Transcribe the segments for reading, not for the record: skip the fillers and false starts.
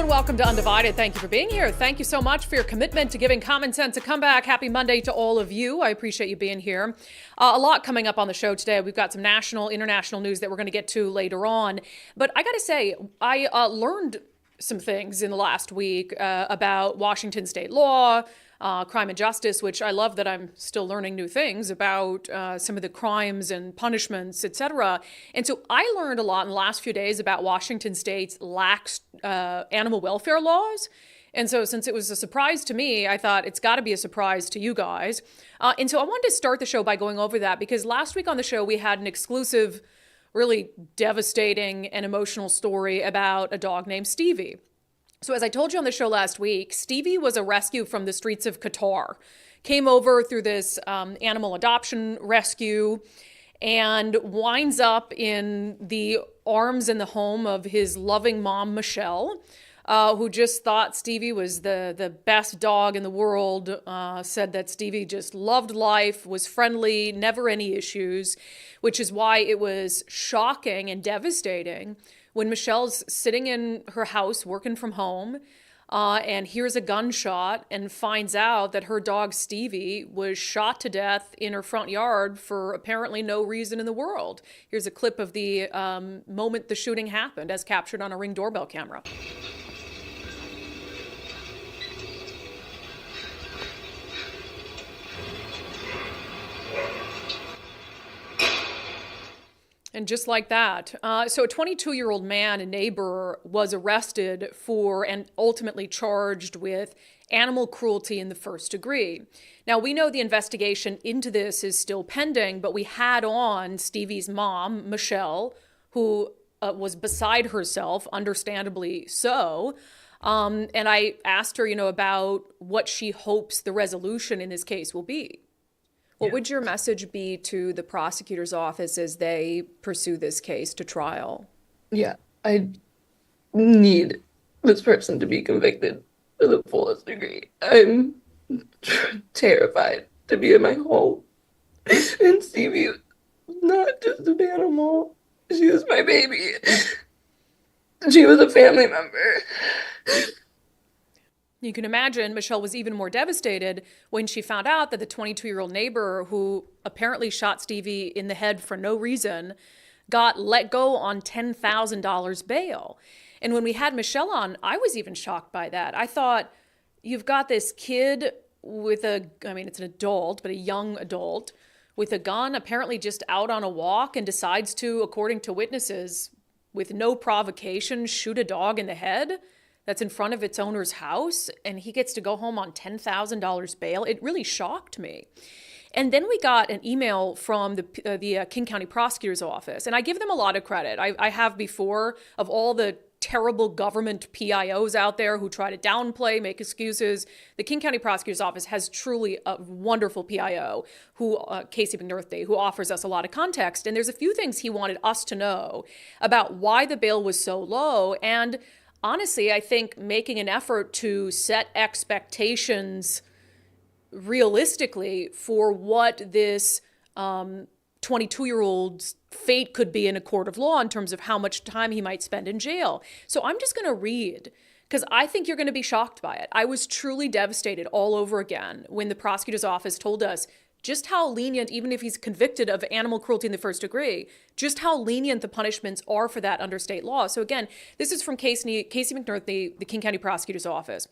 and welcome to Undivided. Thank you for being here. Thank you so much for your commitment to giving common sense a comeback. Happy Monday to all of you. I appreciate you being here. A lot coming up on the show today. We've got some national, international news that we're going to get to later on. But I got to say, I learned some things in the last week about Washington state law, crime and justice, which I love that I'm still learning new things about some of the crimes and punishments, etc. And so I learned a lot in the last few days about Washington state's lax animal welfare laws. And so since it was a surprise to me, I thought it's got to be a surprise to you guys. And so I wanted to start the show by going over that because last week on the show, we had an exclusive, really devastating and emotional story about a dog named Stevie. So as I told you on the show last week, Stevie was a rescue from the streets of Qatar, came over through this animal adoption rescue and winds up in the arms and the home of his loving mom, Michelle, who just thought Stevie was the best dog in the world, said that Stevie just loved life, was friendly, never any issues, which is why it was shocking and devastating when Michelle's sitting in her house working from home and hears a gunshot and finds out that her dog Stevie was shot to death in her front yard for apparently no reason in the world. Here's a clip of the moment the shooting happened as captured on a Ring doorbell camera. And just like that, so a 22-year-old man, a neighbor, was arrested for and ultimately charged with animal cruelty in the first degree. Now, we know the investigation into this is still pending, but we had on Stevie's mom, Michelle, who was beside herself, understandably so. And I asked her, about what she hopes the resolution in this case will be. What would your message be to the prosecutor's office as they pursue this case to trial? Yeah, I need this person to be convicted to the fullest degree. I'm terrified to be in my home. And Stevie was not just an animal. She was my baby. She was a family member. You can imagine Michelle was even more devastated when she found out that the 22-year-old neighbor who apparently shot Stevie in the head for no reason got let go on $10,000 bail. And when we had Michelle on, I was even shocked by that. I thought, you've got this kid with it's an adult, but a young adult with a gun, apparently just out on a walk, and decides to, according to witnesses, with no provocation, shoot a dog in the head that's in front of its owner's house, and he gets to go home on $10,000 bail. It really shocked me. And then we got an email from the King County Prosecutor's Office, and I give them a lot of credit. I have before, of all the terrible government PIOs out there who try to downplay, make excuses. The King County Prosecutor's Office has truly a wonderful PIO, Casey McNerthy, who offers us a lot of context. And there's a few things he wanted us to know about why the bail was so low, and honestly, I think making an effort to set expectations realistically for what this 22-year-old's fate could be in a court of law in terms of how much time he might spend in jail. So I'm just going to read, because I think you're going to be shocked by it. I was truly devastated all over again when the prosecutor's office told us just how lenient, even if he's convicted of animal cruelty in the first degree, just how lenient the punishments are for that under state law. So again, this is from Casey McNerthy, the King County Prosecutor's Office.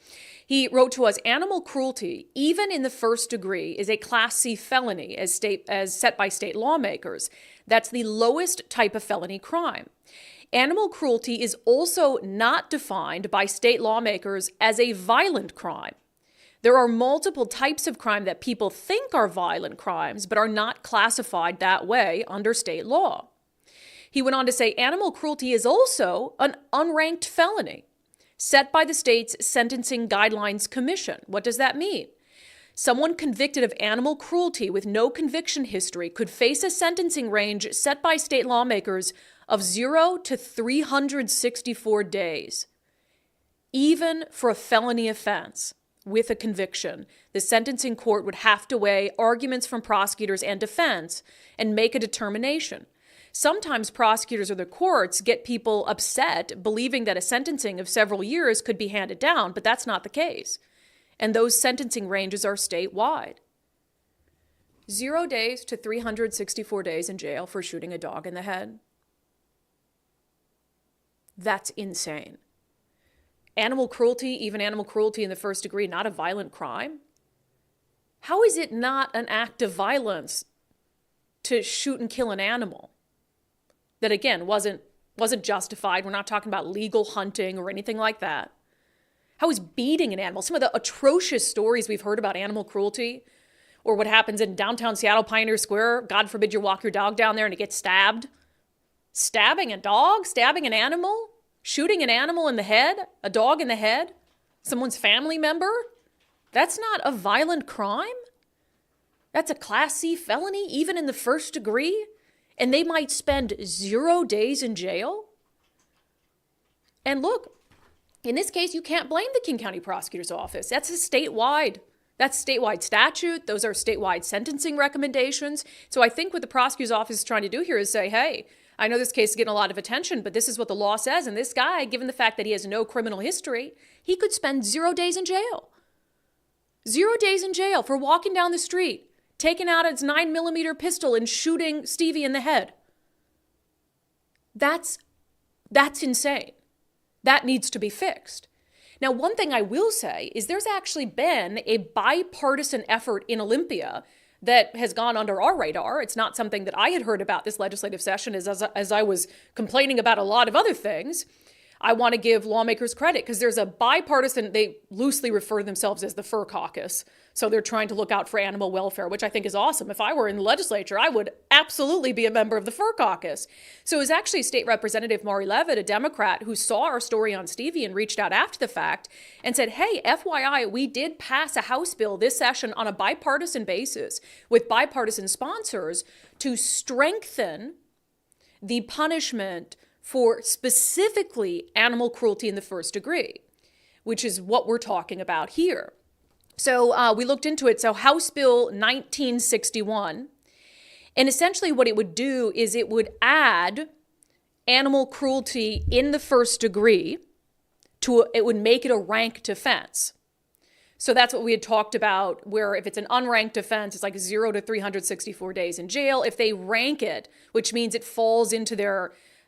He wrote to us, animal cruelty, even in the first degree, is a Class C felony as set by state lawmakers. That's the lowest type of felony crime. Animal cruelty is also not defined by state lawmakers as a violent crime. There are multiple types of crime that people think are violent crimes, but are not classified that way under state law. He went on to say, animal cruelty is also an unranked felony set by the state's Sentencing Guidelines Commission. What does that mean? Someone convicted of animal cruelty with no conviction history could face a sentencing range set by state lawmakers of 0 to 364 days. Even for a felony offense with a conviction, the sentencing court would have to weigh arguments from prosecutors and defense and make a determination. sometimes prosecutors or the courts get people upset believing that a sentencing of several years could be handed down, but that's not the case. And those sentencing ranges are statewide. 0 days to 364 days in jail for shooting a dog in the head. That's insane. Animal cruelty, even animal cruelty in the first degree, not a violent crime? How is it not an act of violence to shoot and kill an animal that, again, wasn't justified? We're not talking about legal hunting or anything like that. How is beating an animal? Some of the atrocious stories we've heard about animal cruelty, or what happens in downtown Seattle, Pioneer Square. God forbid you walk your dog down there and it gets stabbed. Stabbing a dog, stabbing an animal, shooting an animal in the head, a dog in the head, someone's family member. That's not a violent crime. That's a Class C felony, even in the first degree. And they might spend 0 days in jail. And look, in this case, you can't blame the King County Prosecutor's Office. That's statewide statute. Those are statewide sentencing recommendations. So I think what the prosecutor's office is trying to do here is say, hey, I know this case is getting a lot of attention, but this is what the law says. And this guy, given the fact that he has no criminal history, he could spend 0 days in jail. 0 days in jail for walking down the street, taking out his 9mm pistol and shooting Stevie in the head. That's insane. That needs to be fixed. Now, one thing I will say is there's actually been a bipartisan effort in Olympia that has gone under our radar. It's not something that I had heard about this legislative session as I was complaining about a lot of other things. I want to give lawmakers credit because there's a bipartisan, they loosely refer to themselves as the Fur Caucus. So they're trying to look out for animal welfare, which I think is awesome. If I were in the legislature, I would absolutely be a member of the Fur Caucus. So it was actually State Representative Maury Leavitt, a Democrat, who saw our story on Stevie and reached out after the fact and said, hey, FYI, we did pass a House bill this session on a bipartisan basis with bipartisan sponsors to strengthen the punishment for specifically animal cruelty in the first degree, which is what we're talking about here. So we looked into it. So House Bill 1961, and essentially what it would do is it would add animal cruelty in the first degree it would make it a ranked offense. So that's what we had talked about, where if it's an unranked offense, it's like 0 to 364 days in jail. If they rank it, which means it falls into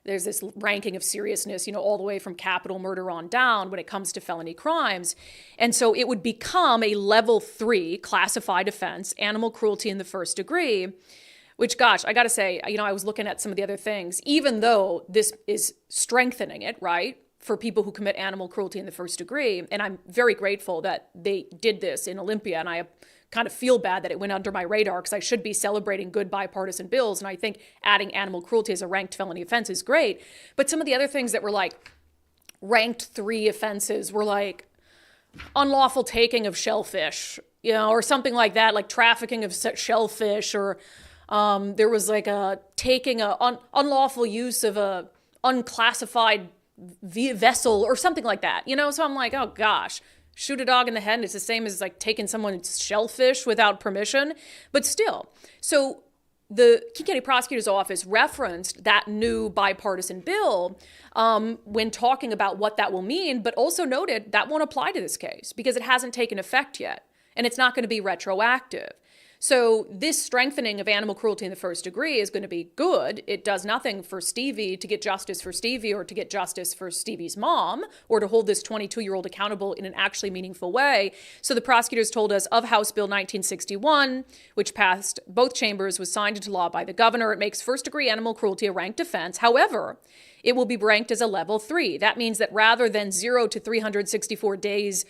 there's this ranking of seriousness, all the way from capital murder on down when it comes to felony crimes. And so it would become a level 3 classified offense, animal cruelty in the first degree, which, gosh, I got to say, I was looking at some of the other things, even though this is strengthening it, right, for people who commit animal cruelty in the first degree. And I'm very grateful that they did this in Olympia. And I kind of feel bad that it went under my radar because I should be celebrating good bipartisan bills. And I think adding animal cruelty as a ranked felony offense is great. But some of the other things that were like ranked 3 offenses were like unlawful taking of shellfish, or something like that, like trafficking of shellfish, or there was like taking unlawful use of a unclassified vessel or something like that, So I'm like, oh gosh. Shoot a dog in the head, and it's the same as like taking someone's shellfish without permission. But still, so the King County Prosecutor's Office referenced that new bipartisan bill when talking about what that will mean, but also noted that won't apply to this case because it hasn't taken effect yet, and it's not going to be retroactive. So this strengthening of animal cruelty in the first degree is going to be good. It does nothing for Stevie to get justice for Stevie or to get justice for Stevie's mom or to hold this 22-year-old accountable in an actually meaningful way. So the prosecutors told us of House Bill 1961, which passed both chambers, was signed into law by the governor. It makes first-degree animal cruelty a ranked offense. However, it will be ranked as a level 3. That means that rather than 0 to 364 days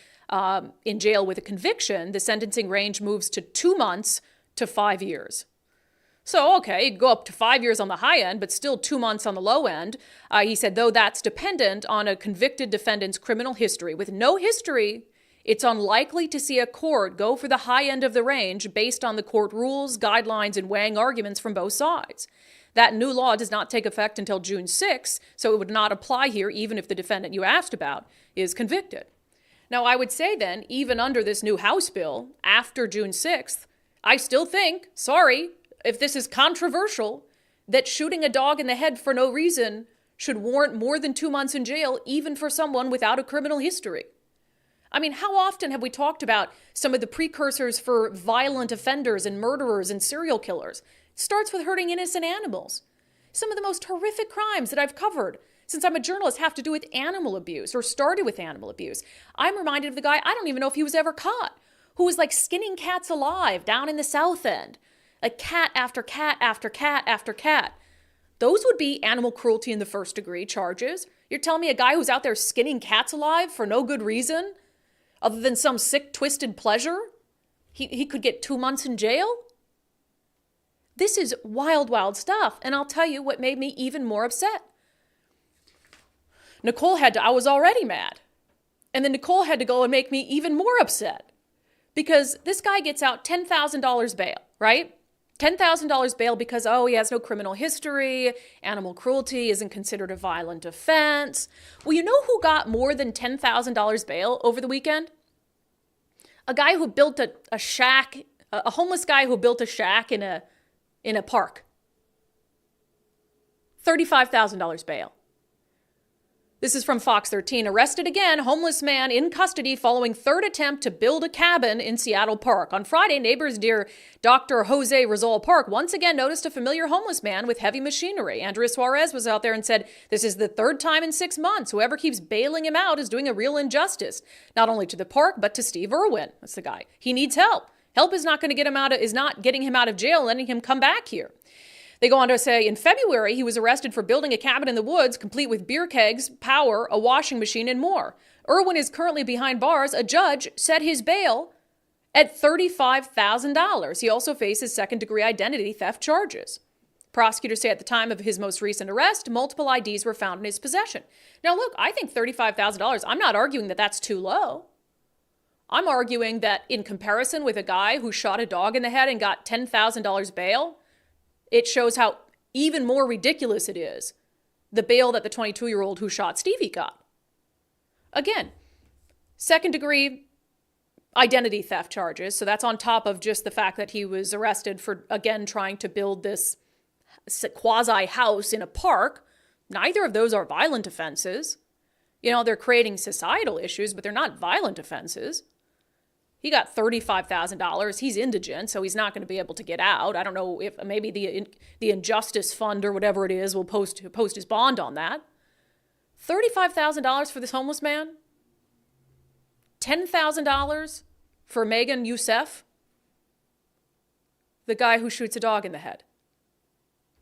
in jail with a conviction, the sentencing range moves to 2 months to 5 years. So, okay, go up to 5 years on the high end, but still 2 months on the low end. He said, though that's dependent on a convicted defendant's criminal history. With no history, it's unlikely to see a court go for the high end of the range based on the court rules, guidelines, and weighing arguments from both sides. That new law does not take effect until June 6th, so it would not apply here even if the defendant you asked about is convicted. Now, I would say then, even under this new House bill, after June 6th, I still think, sorry, if this is controversial, that shooting a dog in the head for no reason should warrant more than 2 months in jail, even for someone without a criminal history. I mean, how often have we talked about some of the precursors for violent offenders and murderers and serial killers? It starts with hurting innocent animals. Some of the most horrific crimes that I've covered since I'm a journalist have to do with animal abuse or started with animal abuse. I'm reminded of the guy, I don't even know if he was ever caught, who was like skinning cats alive down in the South End. Like cat after cat after cat after cat. Those would be animal cruelty in the first degree charges. You're telling me a guy who's out there skinning cats alive for no good reason, other than some sick, twisted pleasure, he could get 2 months in jail? This is wild, wild stuff. And I'll tell you what made me even more upset. I was already mad. And then Nicole had to go and make me even more upset. Because this guy gets out $10,000 bail, right? $10,000 bail because, he has no criminal history. Animal cruelty isn't considered a violent offense. Well, you know who got more than $10,000 bail over the weekend? A guy who built a shack, a homeless guy who built a shack in a park. $35,000 bail. This is from Fox 13. Arrested again, homeless man in custody following third attempt to build a cabin in Seattle Park. On Friday, neighbors near Dr. Jose Rizal Park once again noticed a familiar homeless man with heavy machinery. Andrea Suarez was out there and said, this is the third time in 6 months. Whoever keeps bailing him out is doing a real injustice, not only to the park, but to Steve Irwin. That's the guy. He needs help. Help is not going to is not getting him out of jail, letting him come back here. They go on to say, in February, he was arrested for building a cabin in the woods, complete with beer kegs, power, a washing machine, and more. Irwin is currently behind bars. A judge set his bail at $35,000. He also faces second-degree identity theft charges. Prosecutors say at the time of his most recent arrest, multiple IDs were found in his possession. Now, look, I think $35,000, I'm not arguing that that's too low. I'm arguing that in comparison with a guy who shot a dog in the head and got $10,000 bail, it shows how even more ridiculous it is, the bail that the 22-year-old who shot Stevie got. Again, second-degree identity theft charges. So that's on top of just the fact that he was arrested for, again, trying to build this quasi-house in a park. Neither of those are violent offenses. You know, they're creating societal issues, but they're not violent offenses. He got $35,000. He's indigent, so he's not going to be able to get out. I don't know if maybe the Injustice Fund or whatever it is will post his bond on that. $35,000 for this homeless man? $10,000 for Megan Youssef, the guy who shoots a dog in the head.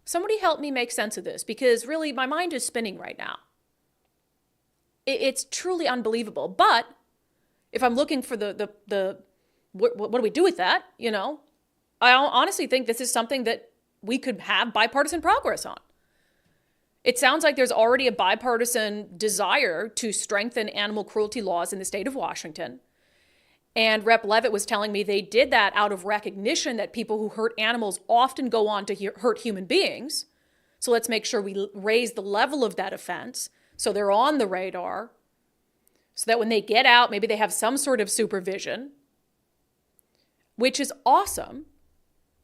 Somebody help me make sense of this, because really my mind is spinning right now. It's truly unbelievable. But if I'm looking for what do we do with that, you know, I honestly think this is something that we could have bipartisan progress on. It sounds like there's already a bipartisan desire to strengthen animal cruelty laws in the state of Washington. And Rep. Levitt was telling me they did that out of recognition that people who hurt animals often go on to hurt human beings. So let's make sure we raise the level of that offense so they're on the radar, so that when they get out, maybe they have some sort of supervision, which is awesome,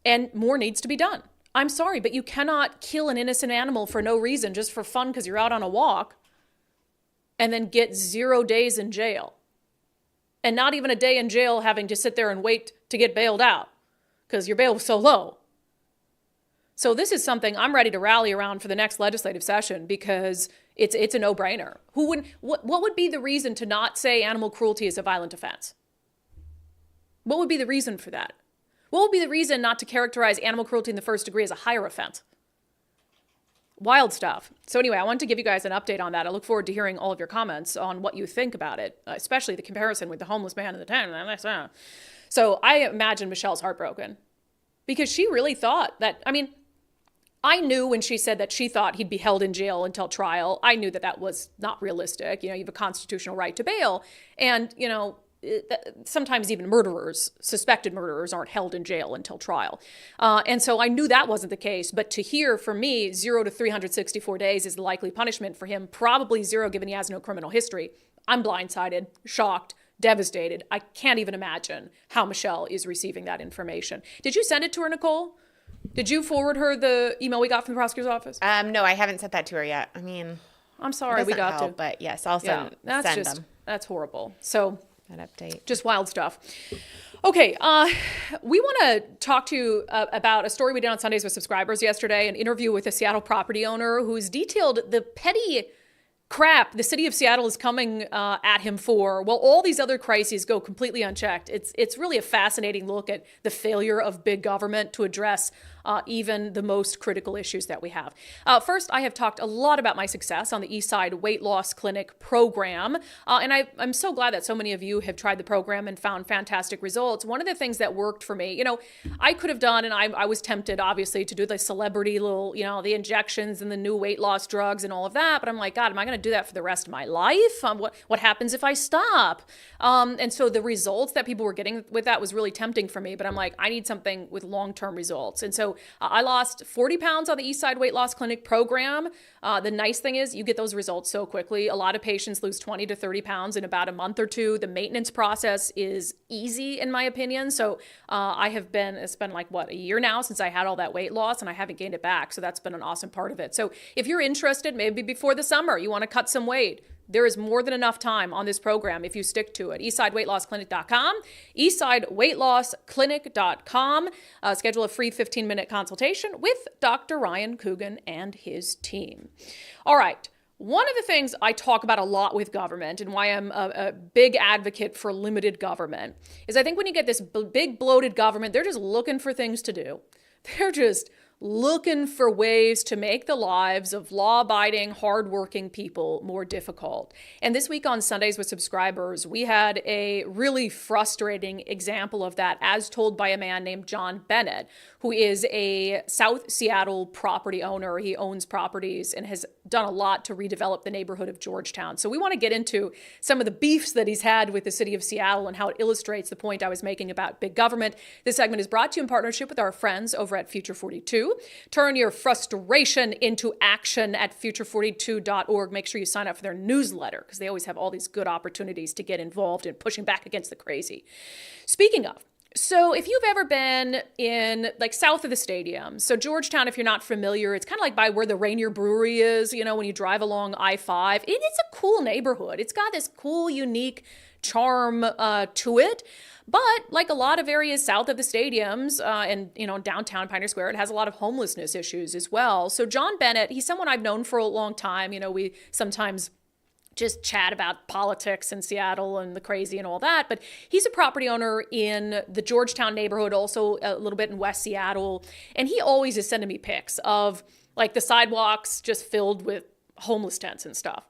and more needs to be done. I'm sorry, but you cannot kill an innocent animal for no reason, just for fun because you're out on a walk, and then get 0 days in jail. And not even a day in jail having to sit there and wait to get bailed out because your bail was so low. So this is something I'm ready to rally around for the next legislative session, because it's a no-brainer. What would be the reason to not say animal cruelty is a violent offense? What would be the reason for that? What would be the reason not to characterize animal cruelty in the first degree as a higher offense? Wild stuff. So anyway, I wanted to give you guys an update on that. I look forward to hearing all of your comments on what you think about it, especially the comparison with the homeless man in the tent. So I imagine Michelle's heartbroken, because she really thought that, I knew when she said that she thought he'd be held in jail until trial. I knew that that was not realistic. You know, you have a constitutional right to bail. And, you know, sometimes even suspected murderers aren't held in jail until trial. And so I knew that wasn't the case. But to hear from me, 0 to 364 days is the likely punishment for him. Probably 0, given he has no criminal history. I'm blindsided, shocked, devastated. I can't even imagine how Michelle is receiving that information. Did you send it to her, Nicole? Did you forward her the email we got from the prosecutor's office? No, I haven't sent that to her yet. I mean, I'm sorry, we got help, to. but yes, I'll send them That's horrible. So that update. just wild stuff. Okay, we want to talk to you about a story we did on Sundays with subscribers yesterday, an interview with a Seattle property owner who's detailed the petty crap the city of Seattle is coming at him for, while all these other crises go completely unchecked. It's really a fascinating look at the failure of big government to address even the most critical issues that we have. First, I have talked a lot about my success on the Eastside Weight Loss Clinic program, and I'm so glad that so many of you have tried the program and found fantastic results. One of the things that worked for me, I could have done, and I was tempted, obviously, to do the celebrity little, the injections and the new weight loss drugs and all of that, but I'm like, God, am I going to do that for the rest of my life? What happens if I stop? And so the results that people were getting with that was really tempting for me, but I'm like, I need something with long-term results. And so I lost 40 pounds on the Eastside Weight Loss Clinic program. The nice thing is you get those results so quickly. A lot of patients lose 20 to 30 pounds in about a month or two. The maintenance process is easy, in my opinion. So it's been like, a year now since I had all that weight loss, and I haven't gained it back. So that's been an awesome part of it. So if you're interested, maybe before the summer, you want to cut some weight, there is more than enough time on this program if you stick to it. EastsideWeightLossClinic.com, EastsideWeightLossClinic.com. Schedule a free 15-minute consultation with Dr. Ryan Coogan and his team. All right. One of the things I talk about a lot with government and why I'm a big advocate for limited government is I think when you get this big bloated government, they're just looking for things to do. They're just looking for ways to make the lives of law-abiding, hardworking people more difficult. And this week on Sundays with Subscribers, we had a really frustrating example of that as told by a man named John Bennett, who is a South Seattle property owner. He owns properties and has done a lot to redevelop the neighborhood of Georgetown. So we want to get into some of the beefs that he's had with the city of Seattle and how it illustrates the point I was making about big government. This segment is brought to you in partnership with our friends over at Future 42. Turn your frustration into action at future42.org. Make sure you sign up for their newsletter because they always have all these good opportunities to get involved in pushing back against the crazy. Speaking of, so if you've ever been in south of the stadium, so Georgetown, if you're not familiar, it's kind of like by where the Rainier Brewery is, when you drive along I-5. It's a cool neighborhood. It's got this cool, unique charm to it. But like a lot of areas south of the stadiums and, downtown Pioneer Square, it has a lot of homelessness issues as well. So John Bennett, he's someone I've known for a long time. We sometimes just chat about politics in Seattle and the crazy and all that. But he's a property owner in the Georgetown neighborhood, also a little bit in West Seattle. And he always is sending me pics of the sidewalks just filled with homeless tents and stuff.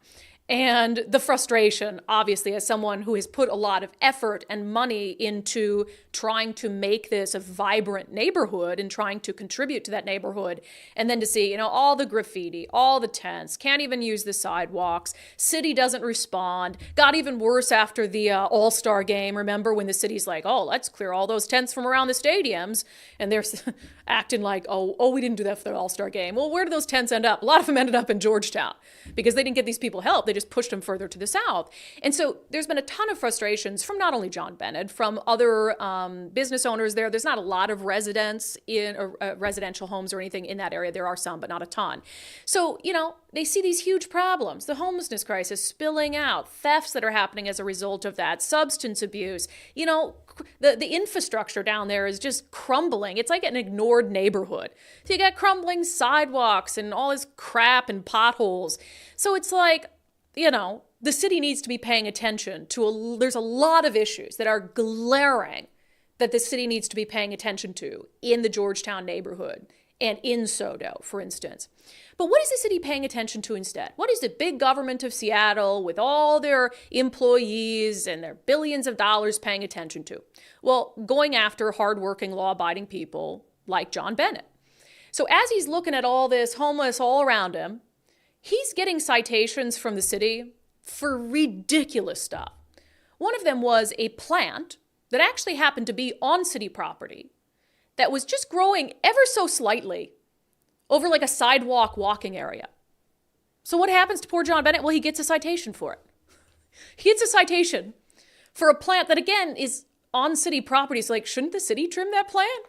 And the frustration, obviously, as someone who has put a lot of effort and money into trying to make this a vibrant neighborhood and trying to contribute to that neighborhood, and then to see, all the graffiti, all the tents, can't even use the sidewalks, city doesn't respond, got even worse after the All-Star game. Remember when the city's like, oh, let's clear all those tents from around the stadiums, and they're acting like, oh, we didn't do that for the All-Star game. Well, where did those tents end up? A lot of them ended up in Georgetown because they didn't get these people help. They just pushed them further to the south. And so there's been a ton of frustrations from not only John Bennett, from other business owners there. There's not a lot of residents in residential homes or anything in that area. There are some, but not a ton. So, they see these huge problems, the homelessness crisis spilling out, thefts that are happening as a result of that, substance abuse. The infrastructure down there is just crumbling. It's like an ignored neighborhood. So you got crumbling sidewalks and all this crap and potholes. So it's like, the city needs to be paying attention to there's a lot of issues that are glaring that the city needs to be paying attention to in the Georgetown neighborhood and in SoDo, for instance. But what is the city paying attention to instead? What is the big government of Seattle with all their employees and their billions of dollars paying attention to? Well, going after hardworking, law-abiding people like John Bennett. So as he's looking at all this homeless all around him, he's getting citations from the city for ridiculous stuff. One of them was a plant that actually happened to be on city property that was just growing ever so slightly over a sidewalk walking area. So what happens to poor John Bennett? Well, he gets a citation for it. He gets a citation for a plant that, again, is on city property. So shouldn't the city trim that plant?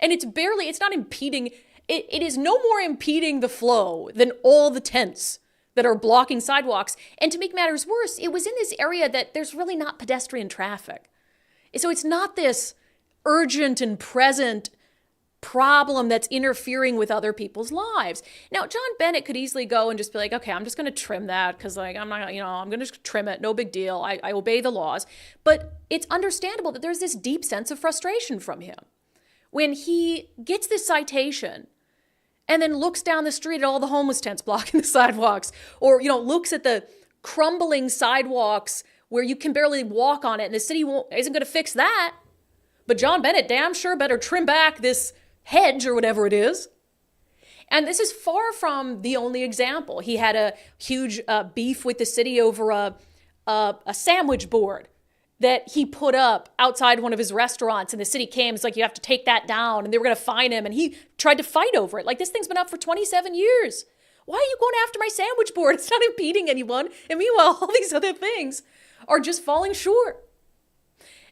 And it's not impeding, it is no more impeding the flow than all the tents that are blocking sidewalks. And to make matters worse, it was in this area that there's really not pedestrian traffic. So it's not this urgent and present problem that's interfering with other people's lives. Now, John Bennett could easily go and just be like, okay, I'm just going to trim that because like, I'm not, I'm going to just trim it. No big deal. I obey the laws. But it's understandable that there's this deep sense of frustration from him when he gets this citation and then looks down the street at all the homeless tents blocking the sidewalks, or, looks at the crumbling sidewalks where you can barely walk on it and the city isn't going to fix that. But John Bennett damn sure better trim back this hedge or whatever it is. And this is far from the only example. He had a huge beef with the city over a sandwich board that he put up outside one of his restaurants, and the city came. It's like, you have to take that down, and they were going to fine him, and he tried to fight over it. Like, this thing's been up for 27 years. Why are you going after my sandwich board? It's not impeding anyone. And meanwhile, all these other things are just falling short.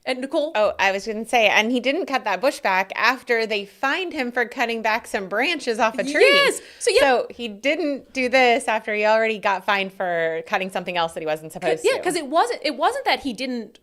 And Nicole? Oh, I was going to say, and he didn't cut that bush back after they fined him for cutting back some branches off a tree. Yes. So he didn't do this after he already got fined for cutting something else that he wasn't supposed to. Yeah, because it wasn't that he didn't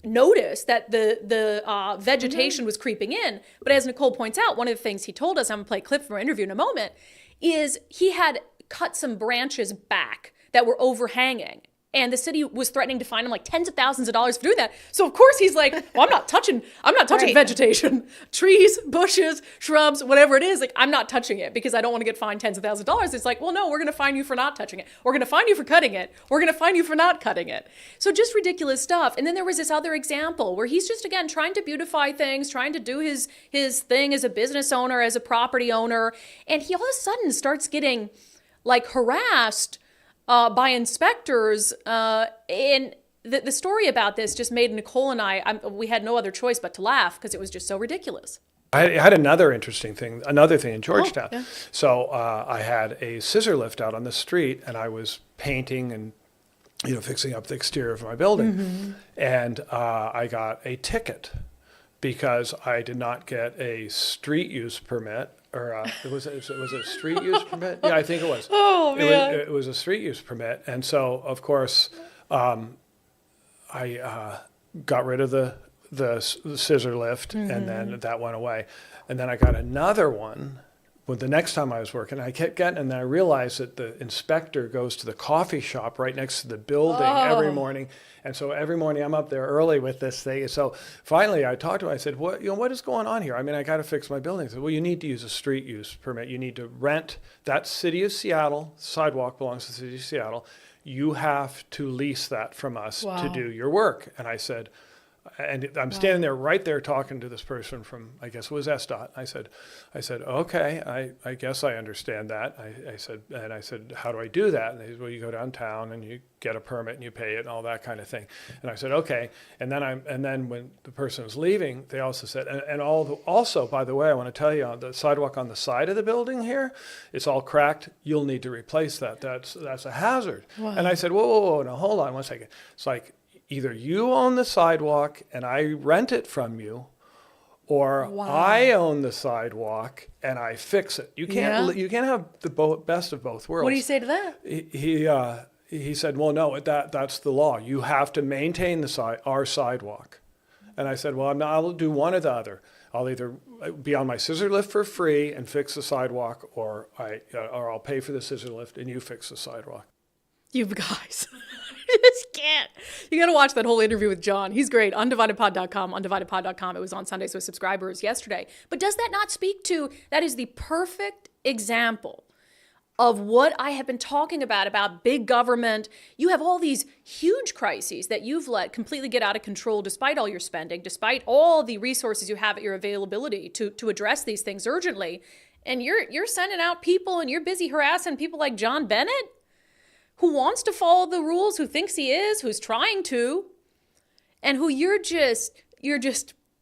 notice that the vegetation was creeping in. But as Nicole points out, one of the things he told us, I'm going to play a clip from our interview in a moment, is he had cut some branches back that were overhanging. And the city was threatening to fine him like tens of thousands of dollars for doing that. So of course he's like, well, I'm not touching Right. vegetation, trees, bushes, shrubs, whatever it is. Like, I'm not touching it because I don't want to get fined tens of thousands of dollars. It's like, well, no, we're going to fine you for not touching it. We're going to fine you for cutting it. We're going to fine you for not cutting it. So just ridiculous stuff. And then there was this other example where he's just, again, trying to beautify things, trying to do his thing as a business owner, as a property owner. And he all of a sudden starts getting like harassed by inspectors, and the story about this just made Nicole and we had no other choice but to laugh because it was just so ridiculous. I had another thing in Georgetown. Yeah. So I had a scissor lift out on the street, and I was painting and fixing up the exterior of my building, and I got a ticket because I did not get a street use permit. Or it was a street use permit? Yeah, I think it was. Oh, man. It was a street use permit. And so, of course, I got rid of the scissor lift, and then that went away. And then I got another one. Well, the next time I was working, I kept getting, and then I realized that the inspector goes to the coffee shop right next to the building every morning. And so every morning I'm up there early with this thing. So finally I talked to him. I said, what is going on here? I mean, I got to fix my building. He said, well, you need to use a street use permit. You need to rent that City of Seattle sidewalk belongs to the City of Seattle. You have to lease that from us to do your work. And I said, and I'm standing there right there talking to this person from, I guess it was SDOT. I said, okay, I guess I understand that. I said, how do I do that? And they said, well, you go downtown and you get a permit and you pay it and all that kind of thing. And I said, okay. And then when the person was leaving, they also said, also, by the way, I want to tell you, on the sidewalk on the side of the building here, it's all cracked. You'll need to replace that. That's a hazard. Wow. And I said, whoa, now hold on one second. It's like, either you own the sidewalk and I rent it from you, or I own the sidewalk and I fix it. You can't have the best of both worlds. What do you say to that? He said, well, no, that's the law. You have to maintain our sidewalk. And I said, well, I'll do one or the other. I'll either be on my scissor lift for free and fix the sidewalk, or I'll pay for the scissor lift and you fix the sidewalk. You guys. I just can't. You got to watch that whole interview with John. He's great. undividedpod.com, undividedpod.com. It was on Sundays with subscribers yesterday. But does that not speak to, that is the perfect example of what I have been talking about big government. You have all these huge crises that you've let completely get out of control despite all your spending, despite all the resources you have at your availability to address these things urgently. And you're sending out people and you're busy harassing people like John Bennett, who wants to follow the rules, who thinks he is, who's trying to, and who you're just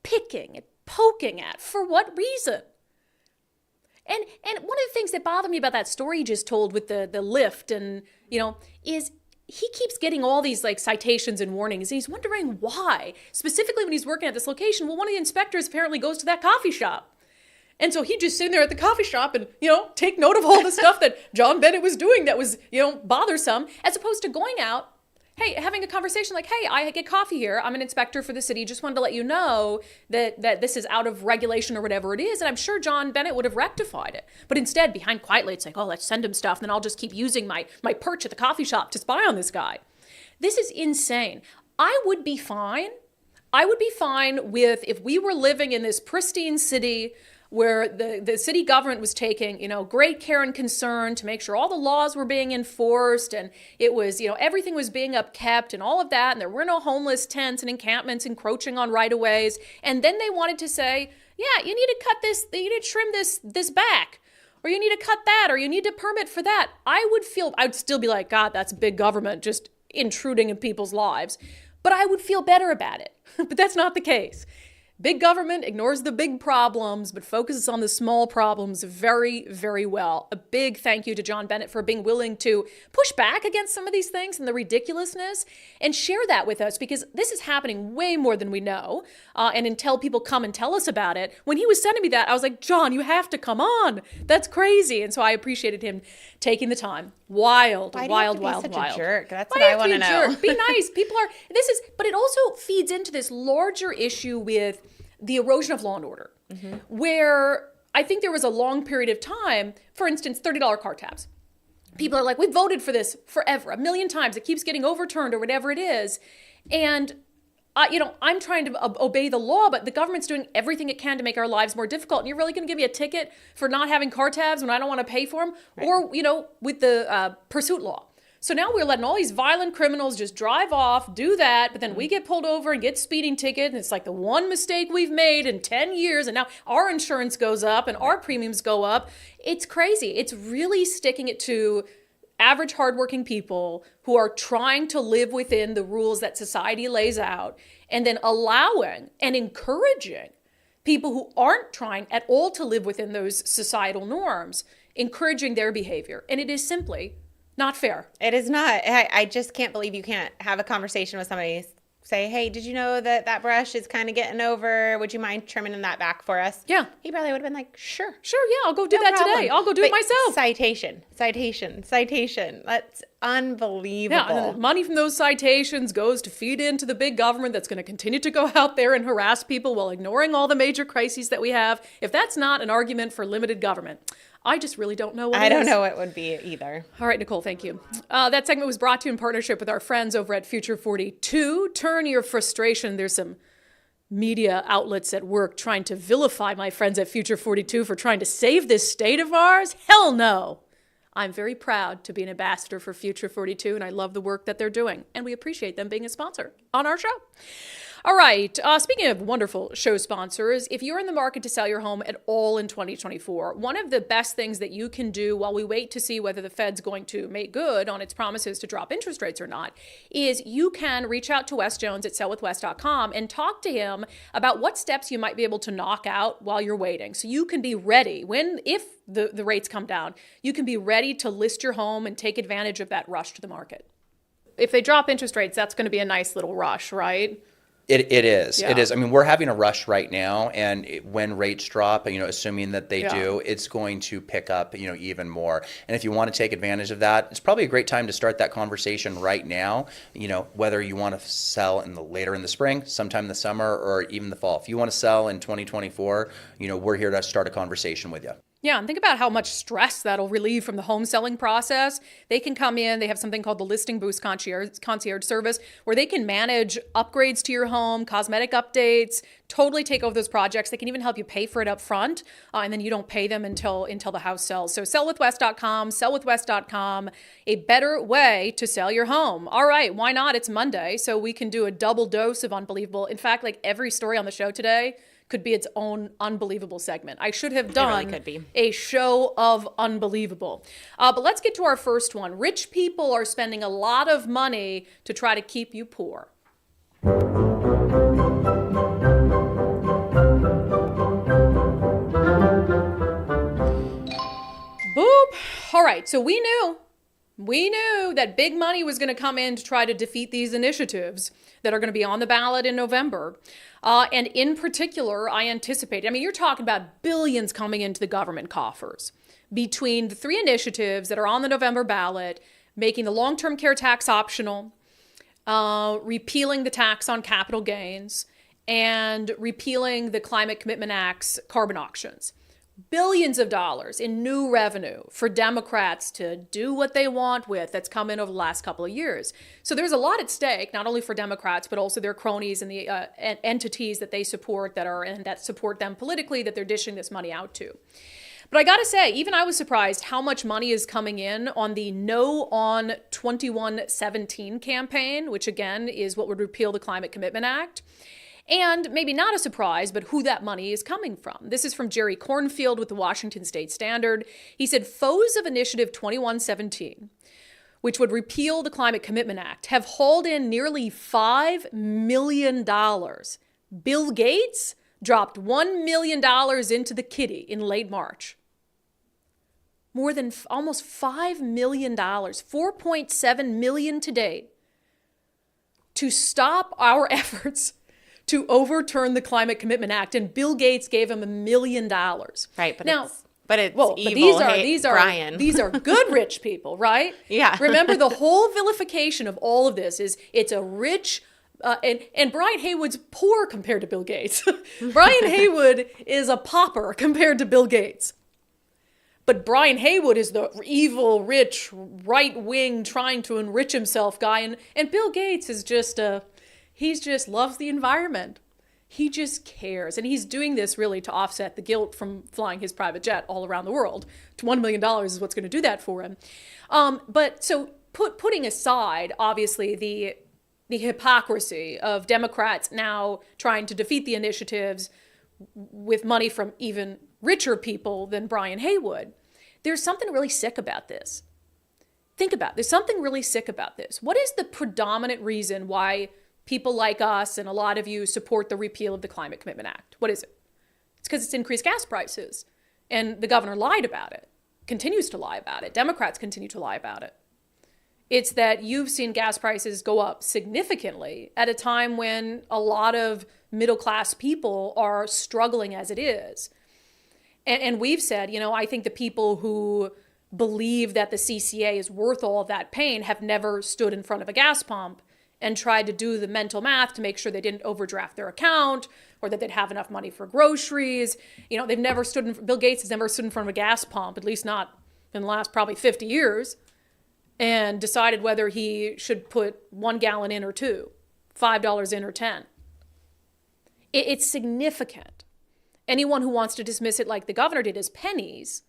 picking and poking at. For what reason? And one of the things that bothered me about that story you just told with the lift and, is he keeps getting all these like citations and warnings, and he's wondering why. Specifically when he's working at this location, well, one of the inspectors apparently goes to that coffee shop. And so he'd just sit there at the coffee shop and, take note of all the stuff that John Bennett was doing that was, bothersome, as opposed to going out, hey, having a conversation like, hey, I get coffee here. I'm an inspector for the city. Just wanted to let you know that this is out of regulation or whatever it is. And I'm sure John Bennett would have rectified it. But instead, behind quietly, it's like, oh, let's send him stuff. And then I'll just keep using my perch at the coffee shop to spy on this guy. This is insane. I would be fine. I would be fine with if we were living in this pristine city where the city government was taking, great care and concern to make sure all the laws were being enforced, and it was, everything was being upkept and all of that, and there were no homeless tents and encampments encroaching on right-of-ways. And then they wanted to say, yeah, you need to cut this, you need to trim this back, or you need to cut that, or you need to permit for that. I'd still be like, God, that's big government just intruding in people's lives. But I would feel better about it. But that's not the case. Big government ignores the big problems, but focuses on the small problems very, very well. A big thank you to John Bennett for being willing to push back against some of these things and the ridiculousness and share that with us, because this is happening way more than we know. And until people come and tell us about it, when he was sending me that, I was like, John, you have to come on. That's crazy. And so I appreciated him taking the time. Wild, Why wild, do you have wild, to be such wild. a jerk? That's Why what do you I have to want be to a know. jerk? Be nice. But it also feeds into this larger issue with the erosion of law and order, where I think there was a long period of time, for instance, $30 car tabs. People are like, we voted for this forever, a million times. It keeps getting overturned or whatever it is. And, I'm trying to obey the law, but the government's doing everything it can to make our lives more difficult. And you're really going to give me a ticket for not having car tabs when I don't want to pay for them? Right. Or, with the pursuit law. So now we're letting all these violent criminals just drive off, do that, but then we get pulled over and get speeding ticket, and it's like the one mistake we've made in 10 years, and now our insurance goes up and our premiums go up. It's crazy. It's really sticking it to average hardworking people who are trying to live within the rules that society lays out, and then allowing and encouraging people who aren't trying at all to live within those societal norms, encouraging their behavior. And it is simply not fair. It is not. I just can't believe you can't have a conversation with somebody. Say, hey, did you know that brush is kind of getting over? Would you mind trimming that back for us? Yeah. He probably would have been like, sure. Sure, yeah, I'll go do that problem. today. I'll go do it myself. Citation. That's unbelievable. Yeah, and money from those citations goes to feed into the big government that's going to continue to go out there and harass people while ignoring all the major crises that we have. If that's not an argument for limited government, I just really don't know what it is. I don't know what would be either. All right, Nicole, thank you. That segment was brought to you in partnership with our friends over at Future 42. Turn your frustration. There's some media outlets at work trying to vilify my friends at Future 42 for trying to save this state of ours. Hell no. I'm very proud to be an ambassador for Future 42, and I love the work that they're doing. And we appreciate them being a sponsor on our show. All right. Speaking of wonderful show sponsors, if you're in the market to sell your home at all in 2024, one of the best things that you can do while we wait to see whether the Fed's going to make good on its promises to drop interest rates or not is you can reach out to Wes Jones at sellwithwes.com and talk to him about what steps you might be able to knock out while you're waiting. So you can be ready if the rates come down, you can be ready to list your home and take advantage of that rush to the market. If they drop interest rates, that's going to be a nice little rush, right? It is. Yeah. It is. I mean, we're having a rush right now, and when rates drop, assuming that they do, it's going to pick up, even more. And if you want to take advantage of that, it's probably a great time to start that conversation right now. Whether you want to sell later in the spring, sometime in the summer, or even the fall. If you want to sell in 2024, we're here to start a conversation with you. Yeah, and think about how much stress that'll relieve from the home selling process. They can come in, they have something called the Listing Boost concierge service, where they can manage upgrades to your home, cosmetic updates, totally take over those projects. They can even help you pay for it up front, and then you don't pay them until the house sells. So sellwithwes.com, sellwithwes.com, a better way to sell your home. All right, why not? It's Monday, so we can do a double dose of unbelievable. In fact, every story on the show today could be its own unbelievable segment. I should have done a show of unbelievable. But let's get to our first one. Rich people are spending a lot of money to try to keep you poor. Boop. All right, so we knew We knew that big money was going to come in to try to defeat these initiatives that are going to be on the ballot in November. And in particular, I anticipated, I mean, you're talking about billions coming into the government coffers between the three initiatives that are on the November ballot, making the long-term care tax optional, repealing the tax on capital gains, and repealing the Climate Commitment Act's carbon auctions. Billions of dollars in new revenue for Democrats to do what they want with that's come in over the last couple of years. So there's a lot at stake, not only for Democrats, but also their cronies and the entities that they support that support them politically that they're dishing this money out to. But I got to say, even I was surprised how much money is coming in on the No on 2117 campaign, which again is what would repeal the Climate Commitment Act. And maybe not a surprise, but who that money is coming from. This is from Jerry Cornfield with the Washington State Standard. He said, foes of Initiative 2117, which would repeal the Climate Commitment Act, have hauled in nearly $5 million. Bill Gates dropped $1 million into the kitty in late March. More than almost $5 million, $4.7 million to date, to stop our efforts to overturn the Climate Commitment Act, and Bill Gates gave him $1 million. Right, but now, it's well, evil. But these are good rich people, right? Yeah. Remember, the whole vilification of all of this is it's a rich, and Brian Haywood's poor compared to Bill Gates. Brian Haywood is a pauper compared to Bill Gates. But Brian Haywood is the evil, rich, right-wing, trying to enrich himself guy, and Bill Gates is just he just loves the environment. He just cares. And he's doing this really to offset the guilt from flying his private jet all around the world. $1 million is what's going to do that for him. But so putting aside, obviously, the hypocrisy of Democrats now trying to defeat the initiatives with money from even richer people than Brian Haywood, there's something really sick about this. Think about it. There's something really sick about this. What is the predominant reason why people like us and a lot of you support the repeal of the Climate Commitment Act? What is it? It's because it's increased gas prices. And the governor lied about it, continues to lie about it. Democrats continue to lie about it. It's that you've seen gas prices go up significantly at a time when a lot of middle-class people are struggling as it is. And we've said, I think the people who believe that the CCA is worth all of that pain have never stood in front of a gas pump and tried to do the mental math to make sure they didn't overdraft their account or that they'd have enough money for groceries. They've never Bill Gates has never stood in front of a gas pump, at least not in the last probably 50 years, and decided whether he should put 1 gallon in or 2, $5 in or 10. It's significant. Anyone who wants to dismiss it like the governor did as pennies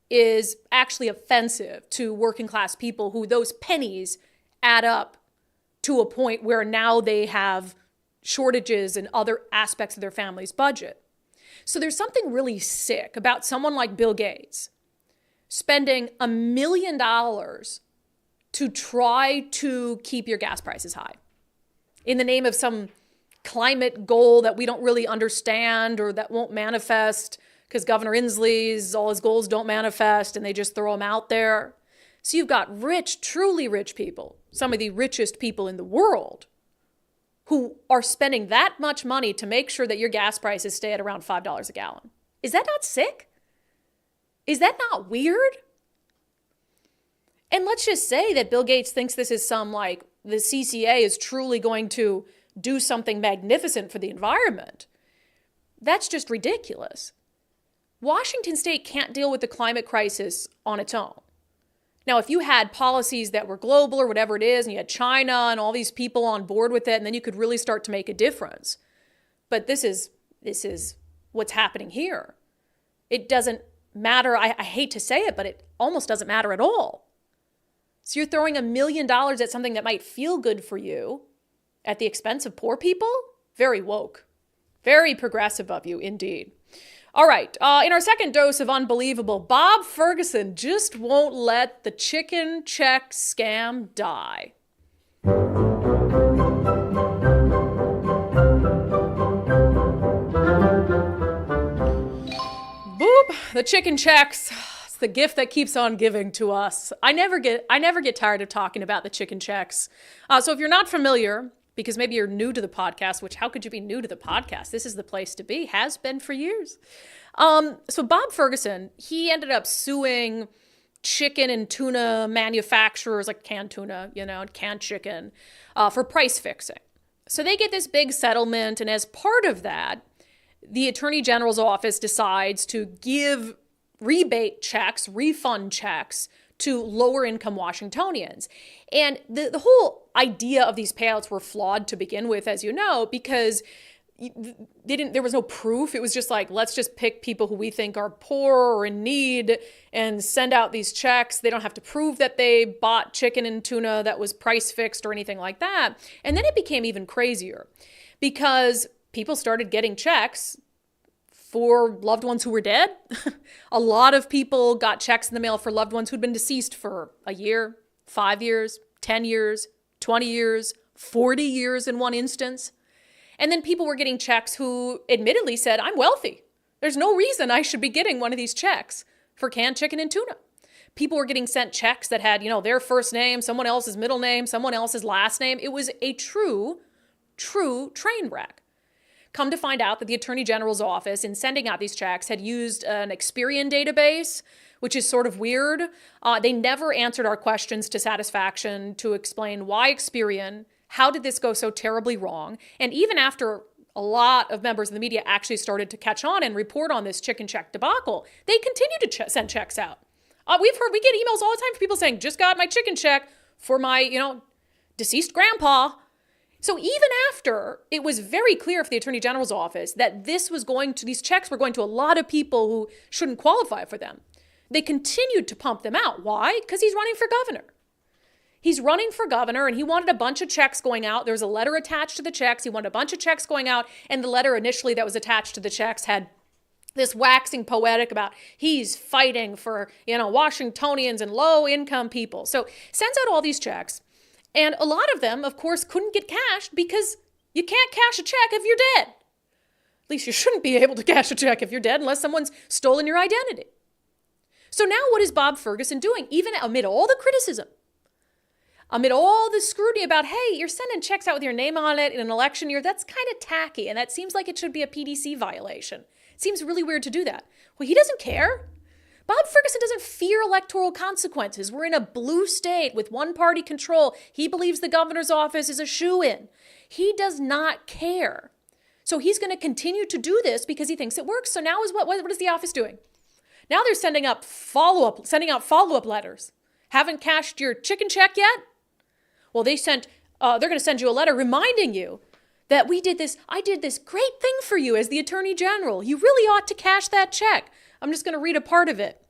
is actually offensive to working class people who those pennies add up to a point where now they have shortages in other aspects of their family's budget. So there's something really sick about someone like Bill Gates spending $1 million to try to keep your gas prices high in the name of some climate goal that we don't really understand or that won't manifest because Governor Inslee's, all his goals don't manifest and they just throw them out there. So you've got rich, truly rich people, some of the richest people in the world, who are spending that much money to make sure that your gas prices stay at around $5 a gallon. Is that not sick? Is that not weird? And let's just say that Bill Gates thinks this is the CCA is truly going to do something magnificent for the environment. That's just ridiculous. Washington State can't deal with the climate crisis on its own. Now, if you had policies that were global or whatever it is, and you had China and all these people on board with it, and then you could really start to make a difference. But this is what's happening here. It doesn't matter. I hate to say it, but it almost doesn't matter at all. So you're throwing $1 million at something that might feel good for you at the expense of poor people? Very woke. Very progressive of you, indeed. All right, in our second dose of unbelievable, Bob Ferguson just won't let the chicken check scam die. Boop, the chicken checks. the gift that keeps on giving to us. I never get tired of talking about the chicken checks. So if you're not familiar, because maybe you're new to the podcast, which how could you be new to the podcast? This is the place to be, has been for years. So Bob Ferguson, he ended up suing chicken and tuna manufacturers, like canned tuna, and canned chicken, for price fixing. So they get this big settlement, and as part of that, the Attorney General's office decides to give rebate checks, refund checks to lower income Washingtonians. And the whole idea of these payouts were flawed to begin with, as you know, because there was no proof. It was just like, let's just pick people who we think are poor or in need and send out these checks. They don't have to prove that they bought chicken and tuna that was price fixed or anything like that. And then it became even crazier because people started getting checks for loved ones who were dead. A lot of people got checks in the mail for loved ones who'd been deceased for a year, 5 years, 10 years, 20 years, 40 years in one instance. And then people were getting checks who admittedly said, I'm wealthy. There's no reason I should be getting one of these checks for canned chicken and tuna. People were getting sent checks that had, their first name, someone else's middle name, someone else's last name. It was a true train wreck. Come to find out that the Attorney General's office, in sending out these checks, had used an Experian database, which is sort of weird. They never answered our questions to satisfaction to explain why Experian. How did this go so terribly wrong? And even after a lot of members of the media actually started to catch on and report on this chicken check debacle, they continue to send checks out. We get emails all the time from people saying, just got my chicken check for my, deceased grandpa. So even after it was very clear for the Attorney General's office that these checks were going to a lot of people who shouldn't qualify for them, they continued to pump them out. Why? Because he's running for governor. He's running for governor and he wanted a bunch of checks going out. There was a letter attached to the checks. He wanted a bunch of checks going out. And the letter initially that was attached to the checks had this waxing poetic about he's fighting for, Washingtonians and low income people. So sends out all these checks. And a lot of them, of course, couldn't get cashed because you can't cash a check if you're dead. At least you shouldn't be able to cash a check if you're dead unless someone's stolen your identity. So now what is Bob Ferguson doing? Even amid all the criticism, amid all the scrutiny about, hey, you're sending checks out with your name on it in an election year, that's kind of tacky, and that seems like it should be a PDC violation. It seems really weird to do that. Well, he doesn't care. Bob Ferguson doesn't fear electoral consequences. We're in a blue state with one-party control. He believes the governor's office is a shoo-in. He does not care. So he's going to continue to do this because he thinks it works. So now what is the office doing? Now they're sending out follow-up letters. Haven't cashed your chicken check yet? Well, they're going to send you a letter reminding you that I did this great thing for you as the Attorney General. You really ought to cash that check. I'm just going to read a part of it.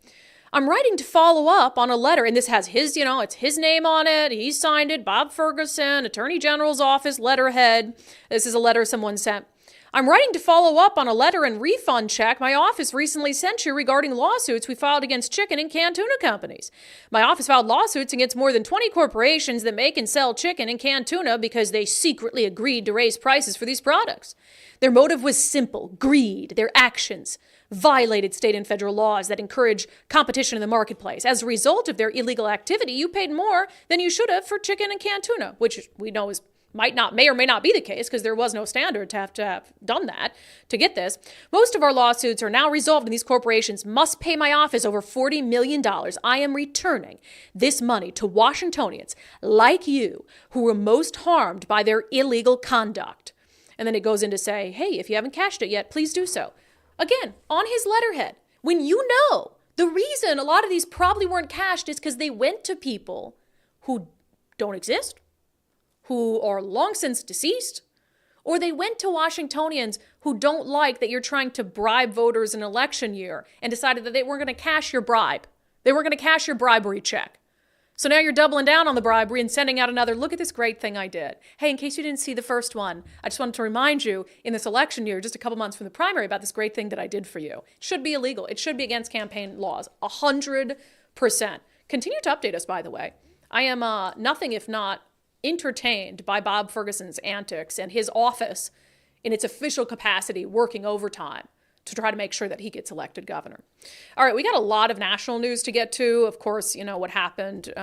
I'm writing to follow up on a letter, and this has his, it's his name on it. He signed it, Bob Ferguson, Attorney General's office, letterhead. This is a letter someone sent. I'm writing to follow up on a letter and refund check my office recently sent you regarding lawsuits we filed against chicken and canned tuna companies. My office filed lawsuits against more than 20 corporations that make and sell chicken and canned tuna because they secretly agreed to raise prices for these products. Their motive was simple: greed. Their actions violated state and federal laws that encourage competition in the marketplace. As a result of their illegal activity, you paid more than you should have for chicken and canned tuna, which we know may or may not be the case because there was no standard to have done that to get this. Most of our lawsuits are now resolved and these corporations must pay my office over $40 million. I am returning this money to Washingtonians like you who were most harmed by their illegal conduct. And then it goes in to say, hey, if you haven't cashed it yet, please do so. Again, on his letterhead, when you know the reason a lot of these probably weren't cashed is because they went to people who don't exist, who are long since deceased, or they went to Washingtonians who don't like that you're trying to bribe voters in an election year and decided that they weren't going to cash your bribe. They weren't going to cash your bribery check. So now you're doubling down on the bribery and sending out another, look at this great thing I did. Hey, in case you didn't see the first one, I just wanted to remind you in this election year, just a couple months from the primary, about this great thing that I did for you. It should be illegal. It should be against campaign laws, 100%. Continue to update us, by the way. I am nothing if not entertained by Bob Ferguson's antics and his office in its official capacity working overtime to try to make sure that he gets elected governor. All right, we got a lot of national news to get to. Of course, you know what happened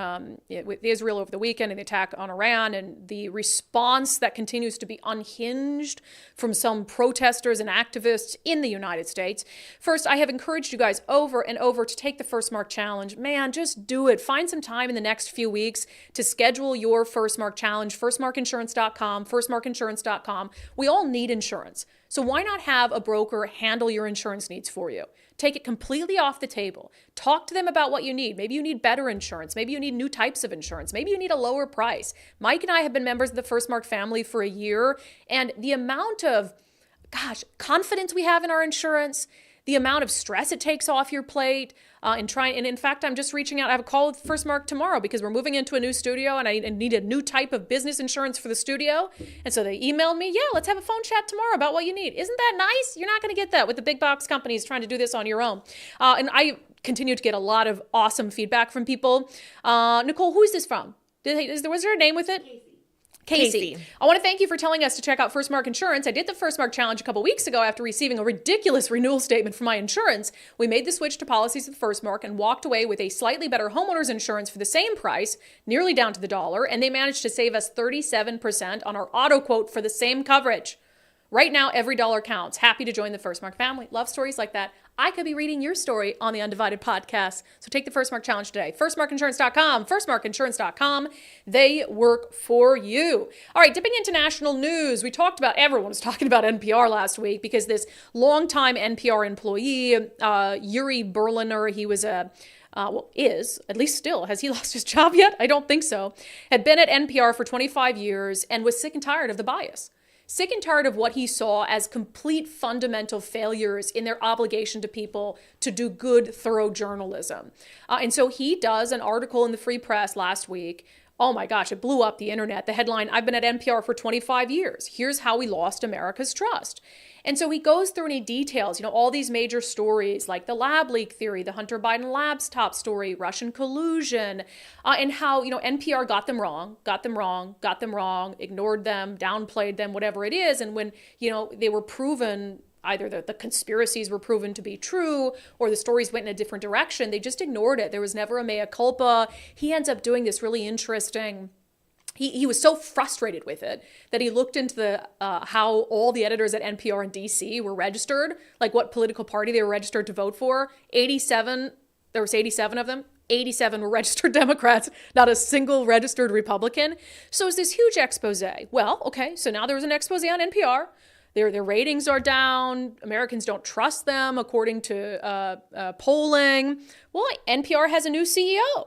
with Israel over the weekend and the attack on Iran and the response that continues to be unhinged from some protesters and activists in the United States. First, I have encouraged you guys over and over to take the First Mark Challenge. Man, just do it. Find some time in the next few weeks to schedule your First Mark Challenge, firstmarkinsurance.com, firstmarkinsurance.com. We all need insurance. So why not have a broker handle your insurance needs for you? Take it completely off the table. Talk to them about what you need. Maybe you need better insurance. Maybe you need new types of insurance. Maybe you need a lower price. Mike and I have been members of the First Mark family for a year, and the amount of, confidence we have in our insurance, the amount of stress it takes off your plate, and in fact, I'm just reaching out. I have a call with First Mark tomorrow because we're moving into a new studio and I need a new type of business insurance for the studio. And so they emailed me, let's have a phone chat tomorrow about what you need. Isn't that nice? You're not going to get that with the big box companies trying to do this on your own. And I continue to get a lot of awesome feedback from people. Nicole, who is this from? Was there a name with it? Casey. I want to thank you for telling us to check out First Mark Insurance. I did the First Mark Challenge a couple weeks ago after receiving a ridiculous renewal statement from my insurance. We made the switch to policies with First Mark and walked away with a slightly better homeowner's insurance for the same price, nearly down to the dollar, and they managed to save us 37% on our auto quote for the same coverage. Right now, every dollar counts. Happy to join the First Mark family. Love stories like that. I could be reading your story on the Undivided podcast. So take the First Mark Challenge today. Firstmarkinsurance.com, firstmarkinsurance.com. They work for you. All right, dipping into national news. Everyone was talking about NPR last week because this longtime NPR employee, Yuri Berliner, he was is, at least still, has he lost his job yet? I don't think so. Had been at NPR for 25 years and was sick and tired of the bias. Sick and tired of what he saw as complete fundamental failures in their obligation to people to do good, thorough journalism. And so he does an article in the Free Press last week. Oh my gosh, it blew up the internet. The headline, I've been at NPR for 25 years. Here's how we lost America's trust. And so he goes through and he details, all these major stories like the lab leak theory, the Hunter Biden labs top story, Russian collusion, and how, NPR got them wrong, ignored them, downplayed them, whatever it is. And when, they were proven, either the conspiracies were proven to be true or the stories went in a different direction, they just ignored it. There was never a mea culpa. He ends up doing this really interesting. He was so frustrated with it that he looked into the how all the editors at NPR in DC were registered, like what political party they were registered to vote for. 87, there was 87 of them. 87 were registered Democrats, not a single registered Republican. So it's this huge expose. Well, okay, so now there was an expose on NPR. Their ratings are down. Americans don't trust them according to polling. Well, NPR has a new CEO.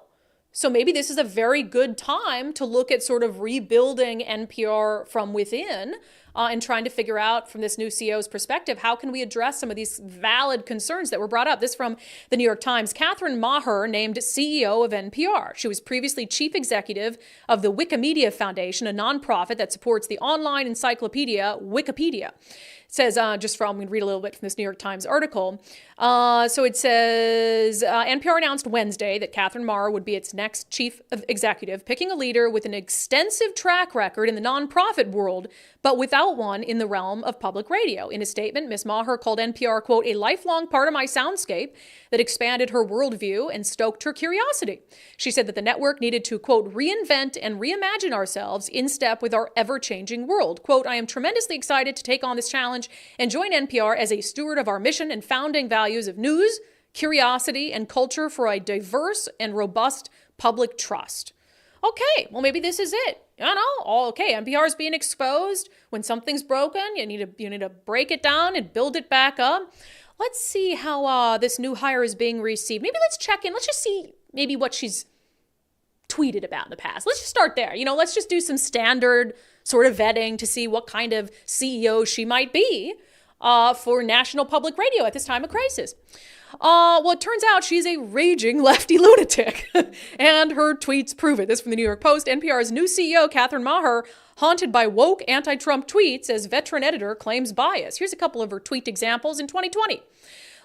So maybe this is a very good time to look at sort of rebuilding NPR from within and trying to figure out from this new CEO's perspective, how can we address some of these valid concerns that were brought up? This from the New York Times. Catherine Maher named CEO of NPR. She was previously chief executive of the Wikimedia Foundation, a nonprofit that supports the online encyclopedia Wikipedia. It says, I'm going to read a little bit from this New York Times article. So it says, NPR announced Wednesday that Catherine Maher would be its next chief executive, picking a leader with an extensive track record in the nonprofit world, but without one in the realm of public radio. In a statement, Ms. Maher called NPR, quote, a lifelong part of my soundscape that expanded her worldview and stoked her curiosity. She said that the network needed to, quote, reinvent and reimagine ourselves in step with our ever-changing world. Quote, I am tremendously excited to take on this challenge and join NPR as a steward of our mission and founding values of news, curiosity, and culture for a diverse and robust public trust. Okay, well, maybe this is it. NPR is being exposed. When something's broken, you need to break it down and build it back up. Let's see how this new hire is being received. Maybe let's check in. Let's just see maybe what she's tweeted about in the past. Let's just start there. Let's just do some standard sort of vetting to see what kind of CEO she might be for national public radio at this time of crisis. Well, it turns out she's a raging lefty lunatic, and her tweets prove it. This from the New York Post. NPR's new CEO, Catherine Maher, haunted by woke anti-Trump tweets as veteran editor claims bias. Here's a couple of her tweet examples in 2020.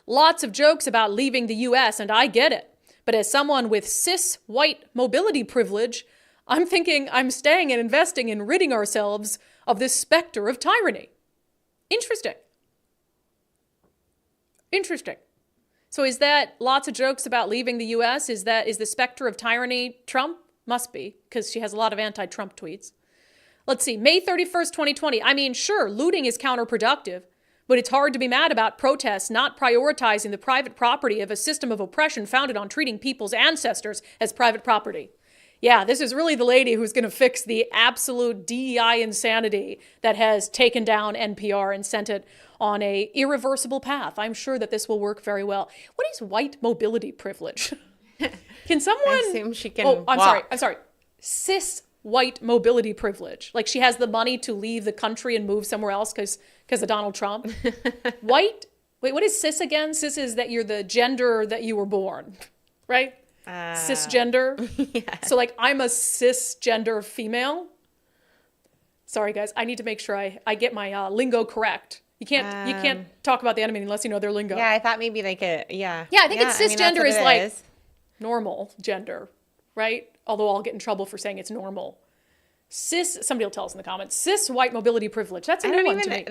Lots of jokes about leaving the U.S., and I get it. But as someone with cis white mobility privilege, I'm thinking I'm staying and investing in ridding ourselves of this specter of tyranny. Interesting. So is that lots of jokes about leaving the U.S.? Is the specter of tyranny Trump? Must be, because she has a lot of anti-Trump tweets. Let's see, May 31st, 2020. I mean, sure, looting is counterproductive, but it's hard to be mad about protests not prioritizing the private property of a system of oppression founded on treating people's ancestors as private property. Yeah, this is really the lady who's going to fix the absolute DEI insanity that has taken down NPR and sent it on a irreversible path. I'm sure that this will work very well. What is white mobility privilege? Can someone... I assume she can I'm walk. sorry. Cis white mobility privilege. Like she has the money to leave the country and move somewhere else because of Donald Trump. Wait, what is cis again? Cis is that you're the gender that you were born, right? Cisgender. Yeah. So like I'm a cisgender female. Sorry guys, I need to make sure I get my lingo correct. You can't talk about the enemy unless you know their lingo. Yeah, I thought maybe like a, yeah. Yeah, I think it's cisgender that's what is it like is. normal gender, right? Although I'll get in trouble for saying it's normal. Cis, somebody will tell us in the comments, cis white mobility privilege. That's a new one to me.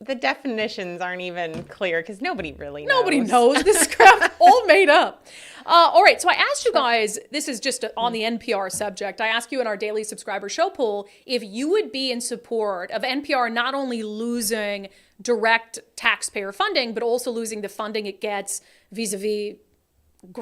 The definitions aren't even clear because nobody really knows. Nobody knows. This crap all made up. All right, so I asked you guys, this is just on the NPR subject, I asked you in our daily subscriber show poll if you would be in support of NPR not only losing direct taxpayer funding, but also losing the funding it gets vis-a-vis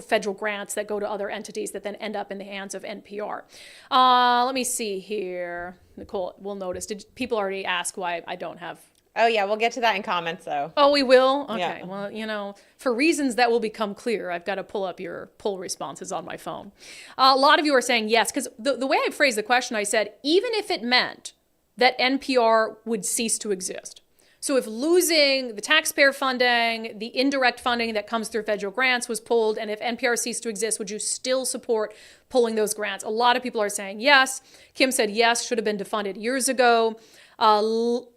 federal grants that go to other entities that then end up in the hands of NPR. Let me see here. Nicole will notice. Did people already ask why I don't have... Oh, yeah, we'll get to that in comments, though. Oh, we will? Okay. Yeah. Well, for reasons that will become clear, I've got to pull up your poll responses on my phone. A lot of you are saying yes, because the way I phrased the question, I said, even if it meant that NPR would cease to exist. So if losing the taxpayer funding, the indirect funding that comes through federal grants was pulled, and if NPR ceased to exist, would you still support pulling those grants? A lot of people are saying yes. Kim said yes, should have been defunded years ago.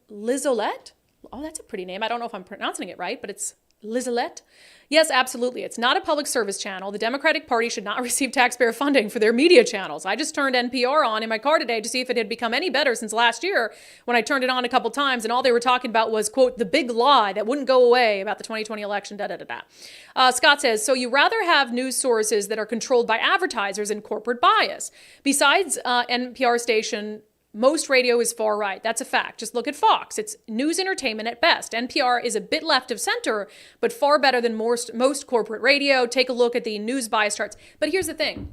Lizolette? Oh, that's a pretty name. I don't know if I'm pronouncing it right, but it's Lizolette. Yes, absolutely. It's not a public service channel. The Democratic Party should not receive taxpayer funding for their media channels. I just turned NPR on in my car today to see if it had become any better since last year when I turned it on a couple times and all they were talking about was, quote, the big lie that wouldn't go away about the 2020 election, Scott says, so you rather have news sources that are controlled by advertisers and corporate bias. Besides NPR station, most radio is far right. That's a fact. Just look at Fox. It's news entertainment at best. NPR is a bit left of center, but far better than most corporate radio. Take a look at the news bias charts. But here's the thing.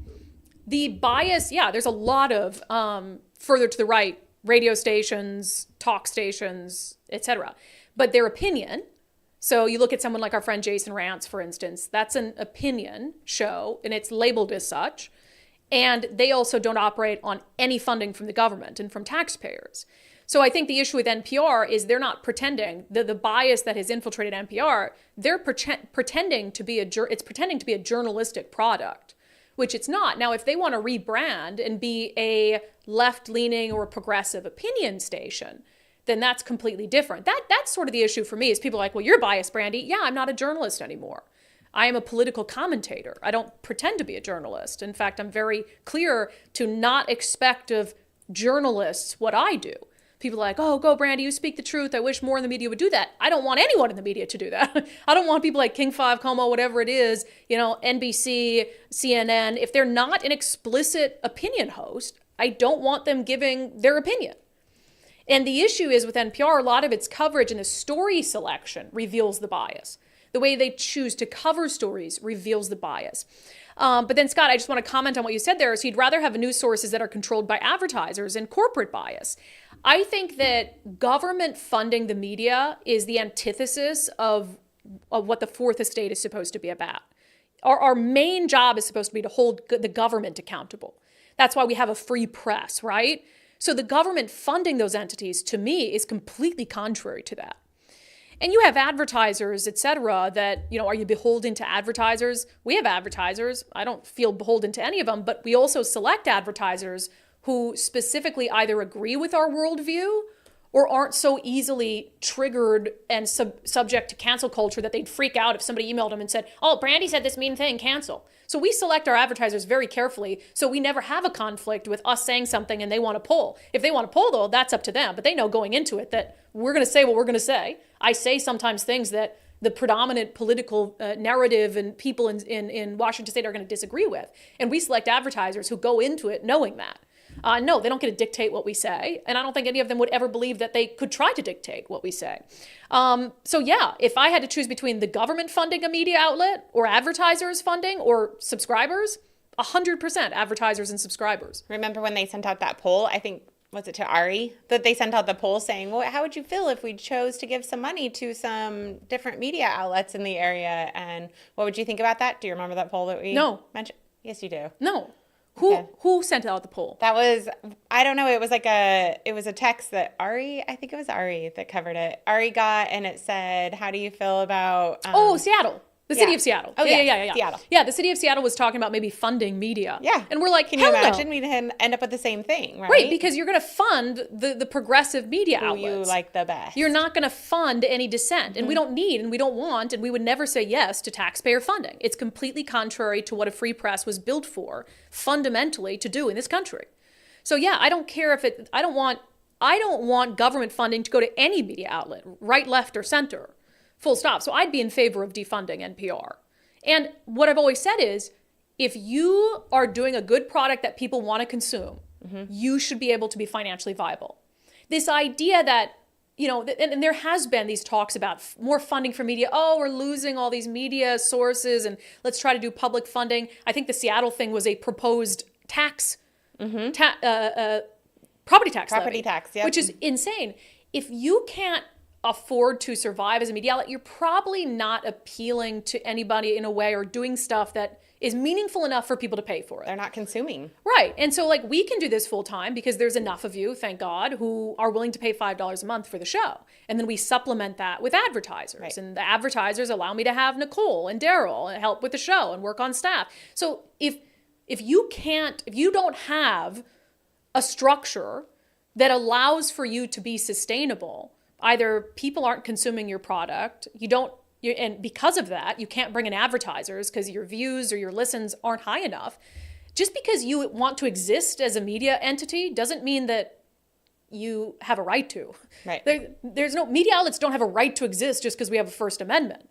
The bias, yeah, there's a lot of further to the right radio stations, talk stations, etc. But their opinion, so you look at someone like our friend Jason Rantz, for instance, that's an opinion show, and it's labeled as such. And they also don't operate on any funding from the government and from taxpayers. So I think the issue with NPR is they're not pretending, the bias that has infiltrated NPR, they're pretending to be a journalistic product, which it's not. Now, if they want to rebrand and be a left-leaning or a progressive opinion station, then that's completely different. That's sort of the issue for me is people are like, well, you're biased, Brandi. Yeah, I'm not a journalist anymore. I am a political commentator. I don't pretend to be a journalist. In fact, I'm very clear to not expect of journalists what I do. People are like, oh, go Brandi, you speak the truth. I wish more in the media would do that. I don't want anyone in the media to do that. I don't want people like King 5, Como, whatever it is, NBC, CNN. If they're not an explicit opinion host, I don't want them giving their opinion. And the issue is with NPR, a lot of its coverage and the story selection reveals the bias. The way they choose to cover stories reveals the bias. But then, Scott, I just want to comment on what you said there. So you'd rather have news sources that are controlled by advertisers and corporate bias. I think that government funding the media is the antithesis of what the fourth estate is supposed to be about. Our main job is supposed to be to hold the government accountable. That's why we have a free press, right? So the government funding those entities, to me, is completely contrary to that. And you have advertisers, et cetera, that, are you beholden to advertisers? We have advertisers. I don't feel beholden to any of them, but we also select advertisers who specifically either agree with our worldview or aren't so easily triggered and subject to cancel culture that they'd freak out if somebody emailed them and said, oh, Brandi said this mean thing, cancel. So we select our advertisers very carefully so we never have a conflict with us saying something and they want to pull. If they want to pull, though, that's up to them. But they know going into it that we're going to say what we're going to say. I say sometimes things that the predominant political narrative and people in Washington State are going to disagree with. And we select advertisers who go into it knowing that. No, they don't get to dictate what we say. And I don't think any of them would ever believe that they could try to dictate what we say. So yeah, if I had to choose between the government funding a media outlet or advertisers funding or subscribers, 100% advertisers and subscribers. Remember when they sent out that poll? I think, was it to Ari? That they sent out the poll saying, well, how would you feel if we chose to give some money to some different media outlets in the area? And what would you think about that? Do you remember that poll that we mentioned? Yes, you do. No. Okay. Who sent out the poll? That was, I don't know, it was a text that I think it was Ari that covered it. Ari got, and it said, how do you feel about... Seattle. The city of Seattle. Oh, yeah. Seattle. Yeah, the city of Seattle was talking about maybe funding media. Yeah. And we're like, can you imagine we'd end up with the same thing, right? Right, because you're going to fund the progressive media outlets. Who you like the best. You're not going to fund any dissent. And we don't need, and we don't want, and we would never say yes to taxpayer funding. It's completely contrary to what a free press was built for, fundamentally, to do in this country. So yeah, I don't care if it, I don't want government funding to go to any media outlet, right, left, or center. Full stop. So I'd be in favor of defunding NPR. And what I've always said is, if you are doing a good product that people want to consume, you should be able to be financially viable. This idea that, and there has been these talks about more funding for media. Oh, we're losing all these media sources and let's try to do public funding. I think the Seattle thing was a proposed tax, property tax levy, yep. which is insane. If you can't afford to survive as a media outlet, you're probably not appealing to anybody in a way or doing stuff that is meaningful enough for people to pay for it. They're not consuming. Right. And so we can do this full time because there's enough of you, thank God, who are willing to pay $5 a month for the show. And then we supplement that with advertisers. Right. And the advertisers allow me to have Nicole and Daryl and help with the show and work on staff. So if you don't have a structure that allows for you to be sustainable, either people aren't consuming your product, and because of that, you can't bring in advertisers because your views or your listens aren't high enough. Just because you want to exist as a media entity doesn't mean that you have a right to. Right. There's no media outlets don't have a right to exist just because we have a First Amendment.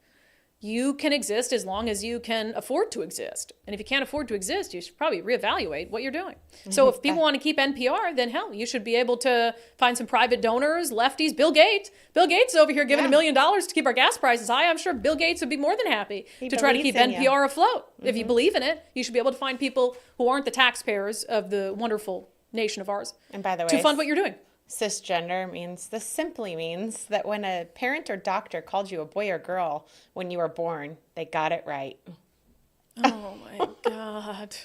You can exist as long as you can afford to exist. And if you can't afford to exist, you should probably reevaluate what you're doing. So if people want to keep NPR, then hell, you should be able to find some private donors, lefties. Bill Gates is over here giving $1 million to keep our gas prices high. I'm sure Bill Gates would be more than happy to try to keep NPR afloat. If you believe in it, you should be able to find people who aren't the taxpayers of the wonderful nation of ours. And by the way, to fund what you're doing. Cisgender simply means that when a parent or doctor called you a boy or girl when you were born, they got it right. Oh my God.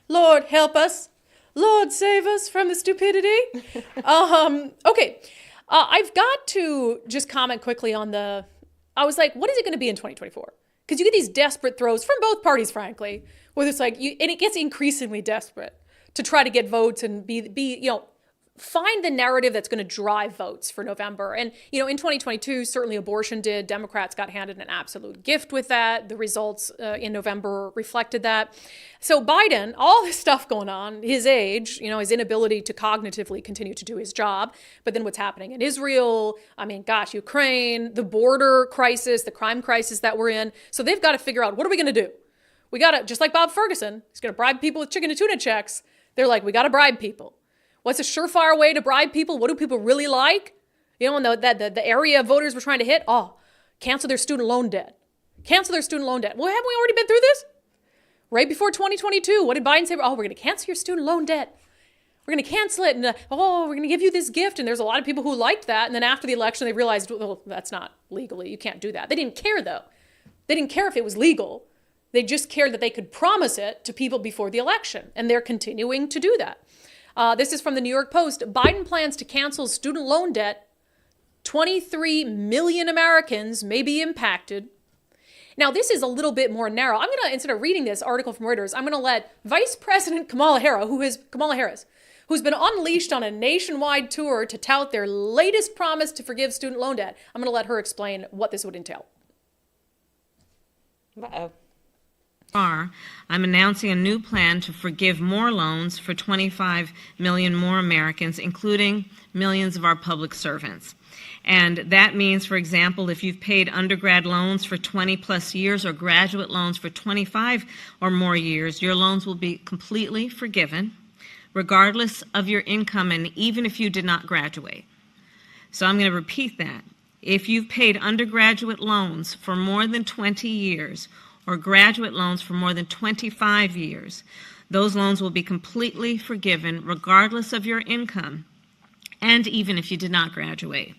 Lord, help us. Lord, save us from the stupidity. Okay. I've got to just comment quickly on I was like, what is it going to be in 2024? Because you get these desperate throws from both parties, frankly, where it's like, and it gets increasingly desperate to try to get votes and find the narrative that's going to drive votes for November. And, in 2022, certainly abortion did. Democrats got handed an absolute gift with that. The results in November reflected that. So Biden, all this stuff going on, his age, his inability to cognitively continue to do his job. But then what's happening in Israel, Ukraine, the border crisis, the crime crisis that we're in. So they've got to figure out, what are we going to do? We got to, just like Bob Ferguson, he's going to bribe people with chicken and tuna checks. They're like, we got to bribe people. What's a surefire way to bribe people? What do people really like? And the area voters were trying to hit? Cancel their student loan debt. Cancel their student loan debt. Well, haven't we already been through this? Right before 2022, what did Biden say? We're going to cancel your student loan debt. We're going to cancel it. And, we're going to give you this gift. And there's a lot of people who liked that. And then after the election, they realized, well, that's not legally. You can't do that. They didn't care, though. They didn't care if it was legal. They just cared that they could promise it to people before the election. And they're continuing to do that. This is from the New York Post. Biden plans to cancel student loan debt. 23 million Americans may be impacted. Now, this is a little bit more narrow. Instead of reading this article from Reuters, I'm going to let Vice President Kamala Harris, who's been unleashed on a nationwide tour to tout their latest promise to forgive student loan debt. I'm going to let her explain what this would entail. Uh-oh. I'm announcing a new plan to forgive more loans for 25 million more Americans, including millions of our public servants. And that means, for example, if you've paid undergrad loans for 20 plus years or graduate loans for 25 or more years, your loans will be completely forgiven, regardless of your income and even if you did not graduate. So I'm going to repeat that. If you've paid undergraduate loans for more than 20 years or graduate loans for more than 25 years, those loans will be completely forgiven, regardless of your income and even if you did not graduate.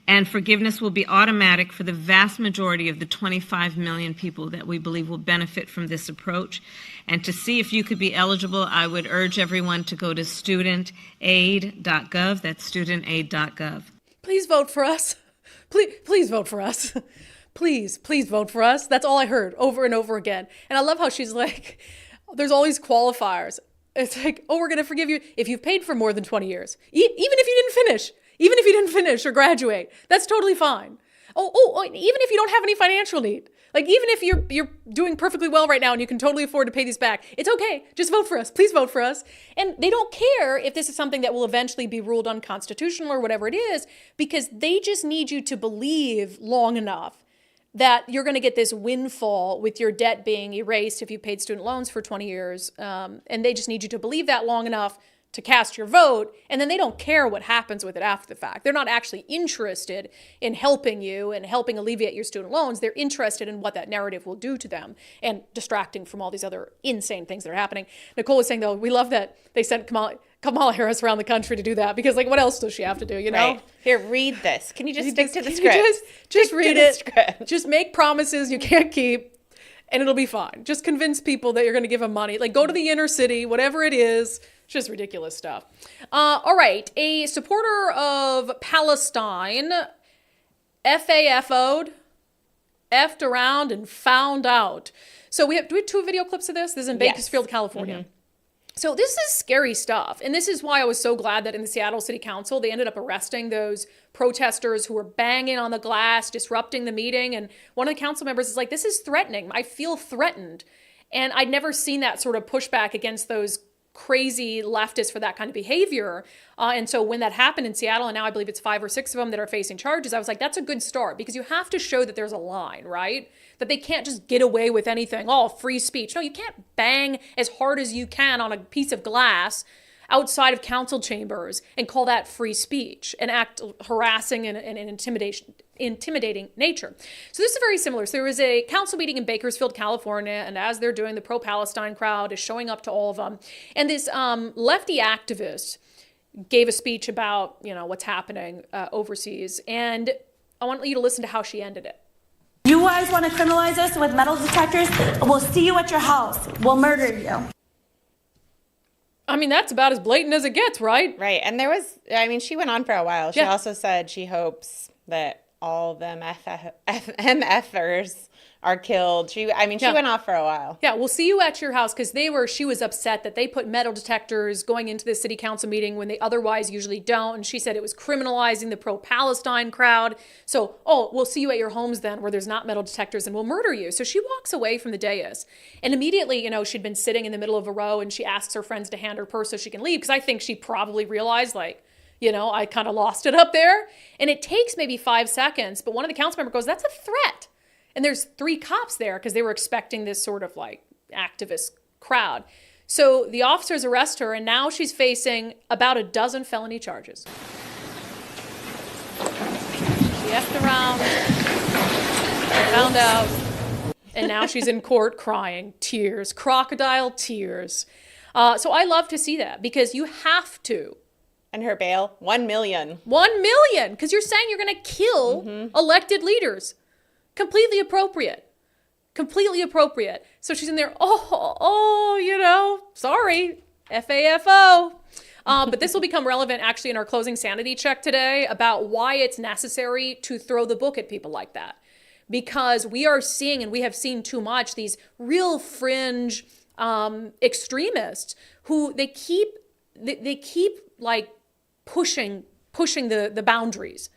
And forgiveness will be automatic for the vast majority of the 25 million people that we believe will benefit from this approach. And to see if you could be eligible, I would urge everyone to go to studentaid.gov. That's studentaid.gov. Please vote for us. Please vote for us. Please vote for us. That's all I heard over and over again. And I love how she's like, there's all these qualifiers. It's like, oh, we're going to forgive you if you've paid for more than 20 years, even if you didn't finish. Even if you didn't finish or graduate, that's totally fine. Oh, even if you don't have any financial need. Like, even if you're doing perfectly well right now and you can totally afford to pay these back, it's okay. Just vote for us. Please vote for us. And they don't care if this is something that will eventually be ruled unconstitutional or whatever it is, because they just need you to believe long enough that you're going to get this windfall with your debt being erased if you paid student loans for 20 years. And they just need you to believe that long enough to cast your vote, and then they don't care what happens with it after the fact. They're not actually interested in helping you and helping alleviate your student loans. They're interested in what that narrative will do to them and distracting from all these other insane things that are happening. Nicole was saying, though, we love that they sent Kamala Harris around the country to do that, because, like, what else does she have to do, you know? Right. Here, read this. Can you just stick to the script? Just read it. Just make promises you can't keep, and it'll be fine. Just convince people that you're going to give them money. Like, go to the inner city, whatever it is. It's just ridiculous stuff. All right. A supporter of Palestine FAFO'd, effed around and found out. So do we have 2 video clips of this? This is in Bakersfield, California. Mm-hmm. So this is scary stuff. And this is why I was so glad that in the Seattle City Council, they ended up arresting those protesters who were banging on the glass, disrupting the meeting. And one of the council members is like, this is threatening. I feel threatened. And I'd never seen that sort of pushback against those crazy leftists for that kind of behavior. And so when that happened in Seattle, and now I believe it's 5 or 6 of them that are facing charges, I was like, that's a good start, because you have to show that there's a line, right? That they can't just get away with anything. Oh, free speech. No, you can't bang as hard as you can on a piece of glass outside of council chambers and call that free speech and act harassing and intimidating nature. So this is very similar. So there was a council meeting in Bakersfield, California, and as they're doing, the pro-Palestine crowd is showing up to all of them. And this lefty activist gave a speech about, what's happening overseas. And I want you to listen to how she ended it. You guys want to criminalize us with metal detectors? We'll see you at your house. We'll murder you. I mean, that's about as blatant as it gets, right? Right. And she went on for a while. She also said she hopes that all them MFers are killed. She went off for a while. Yeah, we'll see you at your house, because she was upset that they put metal detectors going into the city council meeting when they otherwise usually don't. And she said it was criminalizing the pro-Palestine crowd. So, we'll see you at your homes then, where there's not metal detectors, and we'll murder you. So she walks away from the dais. And immediately, she'd been sitting in the middle of a row, and she asks her friends to hand her purse so she can leave, because I think she probably realized, I kind of lost it up there. And it takes maybe 5 seconds, but one of the council members goes, that's a threat. And there's 3 cops there because they were expecting this sort of activist crowd. So the officers arrest her, and now she's facing about a dozen felony charges. She effed around, found out, and now she's in court crying, tears, crocodile tears. So I love to see that, because you have to. And her bail, $1 million. $1 million, because you're saying you're going to kill elected leaders. Completely appropriate. So she's in there, sorry, FAFO. But this will become relevant actually in our closing sanity check today about why it's necessary to throw the book at people like that. Because we are seeing, and we have seen too much, these real fringe extremists who they keep pushing the boundaries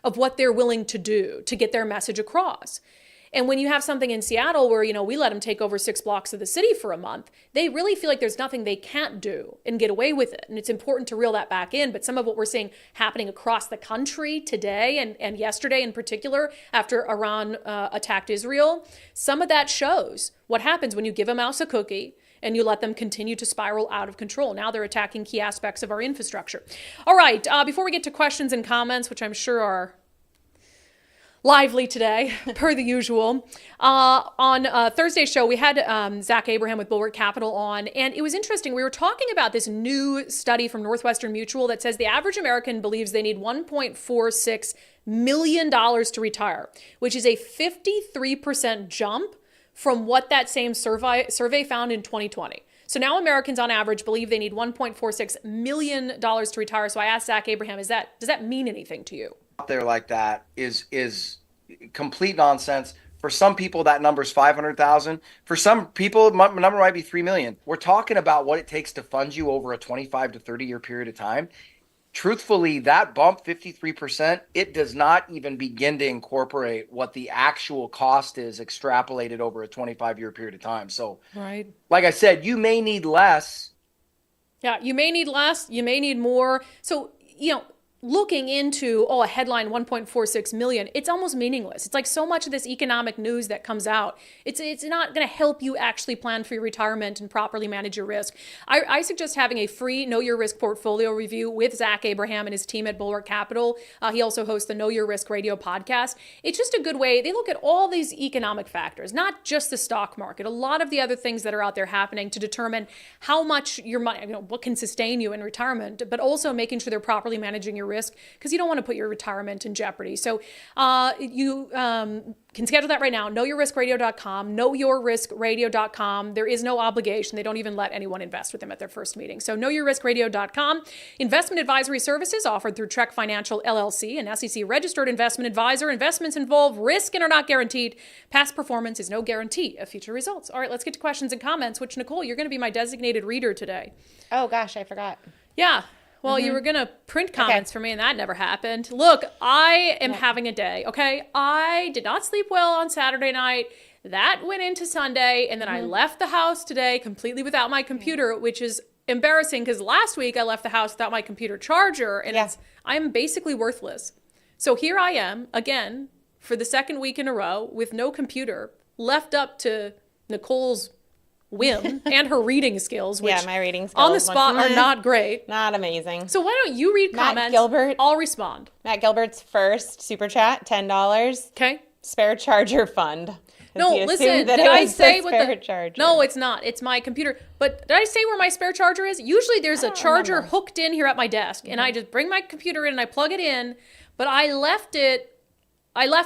of what they're willing to do to get their message across. And when you have something in Seattle where, we let them take over 6 blocks of the city for a month, they really feel like there's nothing they can't do and get away with it. And it's important to reel that back in. But some of what we're seeing happening across the country today and yesterday in particular, after Iran attacked Israel, some of that shows what happens when you give a mouse a cookie and you let them continue to spiral out of control. Now they're attacking key aspects of our infrastructure. All right, before we get to questions and comments, which I'm sure are lively today, per the usual. On Thursday's show, we had Zach Abraham with Bulwark Capital on, and it was interesting. We were talking about this new study from Northwestern Mutual that says the average American believes they need $1.46 million to retire, which is a 53% jump from what that same survey found in 2020. So now Americans on average believe they need $1.46 million to retire. So I asked Zach Abraham, does that mean anything to you? Out there like that is complete nonsense. For some people, that number is 500,000. For some people, the number might be 3 million. We're talking about what it takes to fund you over a 25 to 30 year period of time. Truthfully, that bump, 53%, it does not even begin to incorporate what the actual cost is extrapolated over a 25-year period of time. So, right, like I said, you may need less. Yeah, you may need less, you may need more. So, looking into, a headline 1.46 million, it's almost meaningless. It's like so much of this economic news that comes out, it's not going to help you actually plan for your retirement and properly manage your risk. I suggest having a free Know Your Risk portfolio review with Zach Abraham and his team at Bulwark Capital. He also hosts the Know Your Risk radio podcast. It's just a good way. They look at all these economic factors, not just the stock market, a lot of the other things that are out there happening to determine how much your money, what can sustain you in retirement, but also making sure they're properly managing your risk, because you don't want to put your retirement in jeopardy. So you can schedule that right now. KnowYourRiskRadio.com, KnowYourRiskRadio.com. There is no obligation. They don't even let anyone invest with them at their first meeting. So KnowYourRiskRadio.com. Investment advisory services offered through Trek Financial LLC, an SEC-registered investment advisor. Investments involve risk and are not guaranteed. Past performance is no guarantee of future results. All right, let's get to questions and comments, which, Nicole, you're going to be my designated reader today. Oh, gosh, I forgot. Yeah. Well, you were going to print comments for me, and that never happened. Look, I am having a day, okay? I did not sleep well on Saturday night. That went into Sunday, and then I left the house today completely without my computer, which is embarrassing because last week I left the house without my computer charger, and I'm basically worthless. So here I am, again, for the second week in a row with no computer, left up to Nicole's whim and her reading skills, which my reading skills on the spot are not great. Not amazing. So why don't you read comments? Gilbert. I'll respond. Matt Gilbert's first super chat, $10. Okay. Spare charger fund. No, He listen, assumed that did it I was say the what spare the charger. No, it's not. It's my computer. But did I say where my spare charger is? Usually there's a charger hooked in here at my desk, and I just bring my computer in and I plug it in, but I left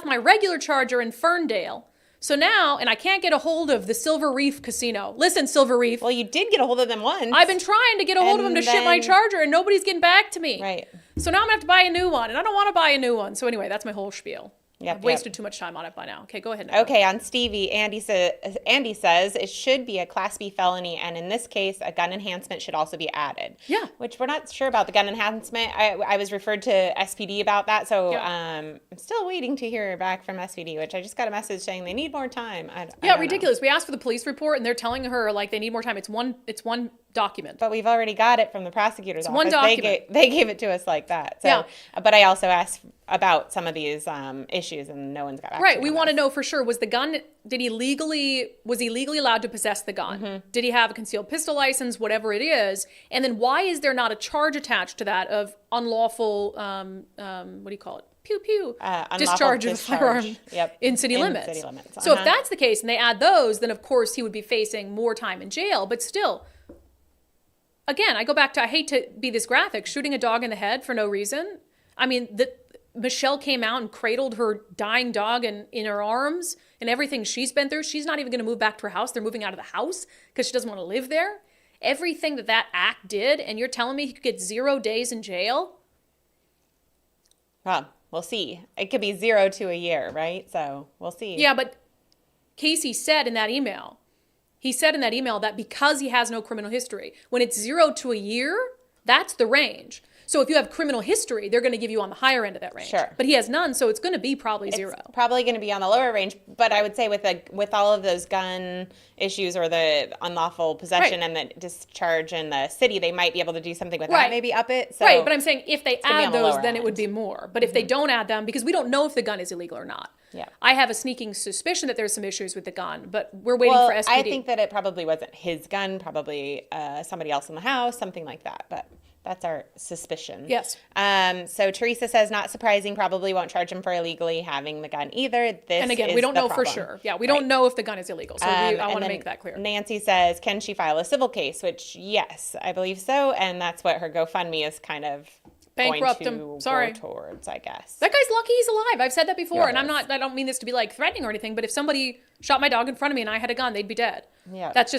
my regular charger in Ferndale. So now, and I can't get a hold of the Silver Reef Casino. Listen, Silver Reef. Well, you did get a hold of them once. I've been trying to get a hold of them to ship my charger, and nobody's getting back to me. Right. So now I'm going to have to buy a new one, and I don't want to buy a new one. So anyway, that's my whole spiel. I've wasted too much time on it by now. Okay, go ahead, Nicole. Okay, on Stevie, Andy says it should be a Class B felony, and in this case, a gun enhancement should also be added. Yeah. Which we're not sure about the gun enhancement. I was referred to SPD about that, so I'm still waiting to hear back from SPD, which I just got a message saying they need more time. I don't ridiculous. know. We asked for the police report, and they're telling her like they need more time. It's one document. But we've already got it from the prosecutor's office. One document. They gave it to us like that. So, but I also asked about some of these issues, and no one's got back to me. Right. We want to know for sure, was he legally allowed to possess the gun? Mm-hmm. Did he have a concealed pistol license, whatever it is? And then why is there not a charge attached to that of unlawful, what do you call it? Pew pew. Discharge of a firearm in city limits. So if that's the case and they add those, then of course he would be facing more time in jail. But still, again, I go back to, I hate to be this graphic, shooting a dog in the head for no reason. I mean, Michelle came out and cradled her dying dog in her arms and everything she's been through. She's not even going to move back to her house. They're moving out of the house because she doesn't want to live there. Everything that act did, and you're telling me he could get 0 days in jail? Well, we'll see. It could be 0 to a year, right? So we'll see. Yeah, but Casey said in that email, that because he has no criminal history, when it's 0 to a year, that's the range. So if you have criminal history, they're going to give you on the higher end of that range. Sure. But he has none, so it's going to be probably zero. It's probably going to be on the lower range, but I would say with all of those gun issues or the unlawful possession and the discharge in the city, they might be able to do something with that, maybe up it. So right, but I'm saying if they add those, then end. it would be more. But if they don't add them, because we don't know if the gun is illegal or not. Yeah. I have a sneaking suspicion that there's some issues with the gun, but we're waiting for SPD. I think that it probably wasn't his gun, probably somebody else in the house, something like that. But that's our suspicion. Yes. So Teresa says, not surprising, probably won't charge him for illegally having the gun either. This And again, is we don't the know for problem. sure. Yeah, we don't know if the gun is illegal. So I want to make that clear. Nancy says, can she file a civil case? Which, yes, I believe so. And that's what her GoFundMe is kind of Bankrupt going him. to Sorry. go towards, I guess. That guy's lucky he's alive. I've said that before, and Yes. I don't mean this to be like threatening or anything, but if somebody shot my dog in front of me and I had a gun, they'd be dead. Yeah. That's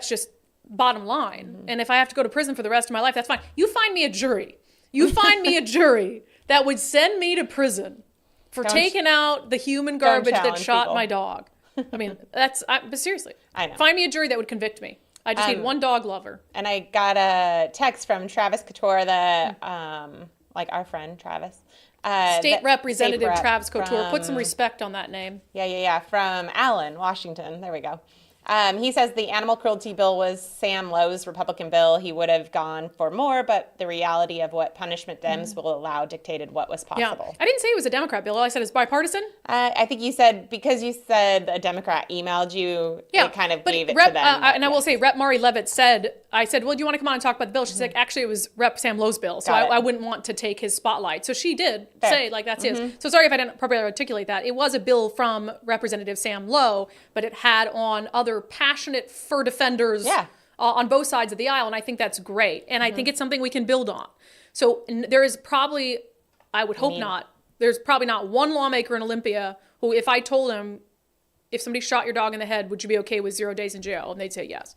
just bottom line. And if I have to go to prison for the rest of my life, that's fine. You find me a jury. You find me a jury that would send me to prison for taking out the human garbage that challenge shot people. my dog. I mean, but seriously. I know. Find me a jury that would convict me. I just need one dog lover. And I got a text from Travis Couture, like our friend Travis. State Representative State Rep Travis Couture. Put some from- respect on that name. Yeah. From Allen, Washington. There we go. He says the animal cruelty bill was Sam Lowe's Republican bill. He would have gone for more, but the reality of what punishment Dems will allow dictated what was Yeah. possible. I didn't say it was a Democrat bill. All I said is bipartisan. I think you said, because you said a Democrat emailed you, it kind of but gave it Rep, to them. and I will say, Rep Mari Levitt said, I said, well, do you want to come on and talk about the bill? She's like, actually, it was Rep Sam Lowe's bill, so Got it. I wouldn't want to take his spotlight. So she did Fair. say, like, that's his. So sorry if I didn't properly articulate that. It was a bill from Representative Sam Lowe, but it had on other passionate fur defenders on both sides of the aisle, and I think that's great. And I think it's something we can build on. So there is probably, I would hope not, there's probably not one lawmaker in Olympia who, if I told him, if somebody shot your dog in the head, would you be okay with 0 days in jail? And they'd say yes.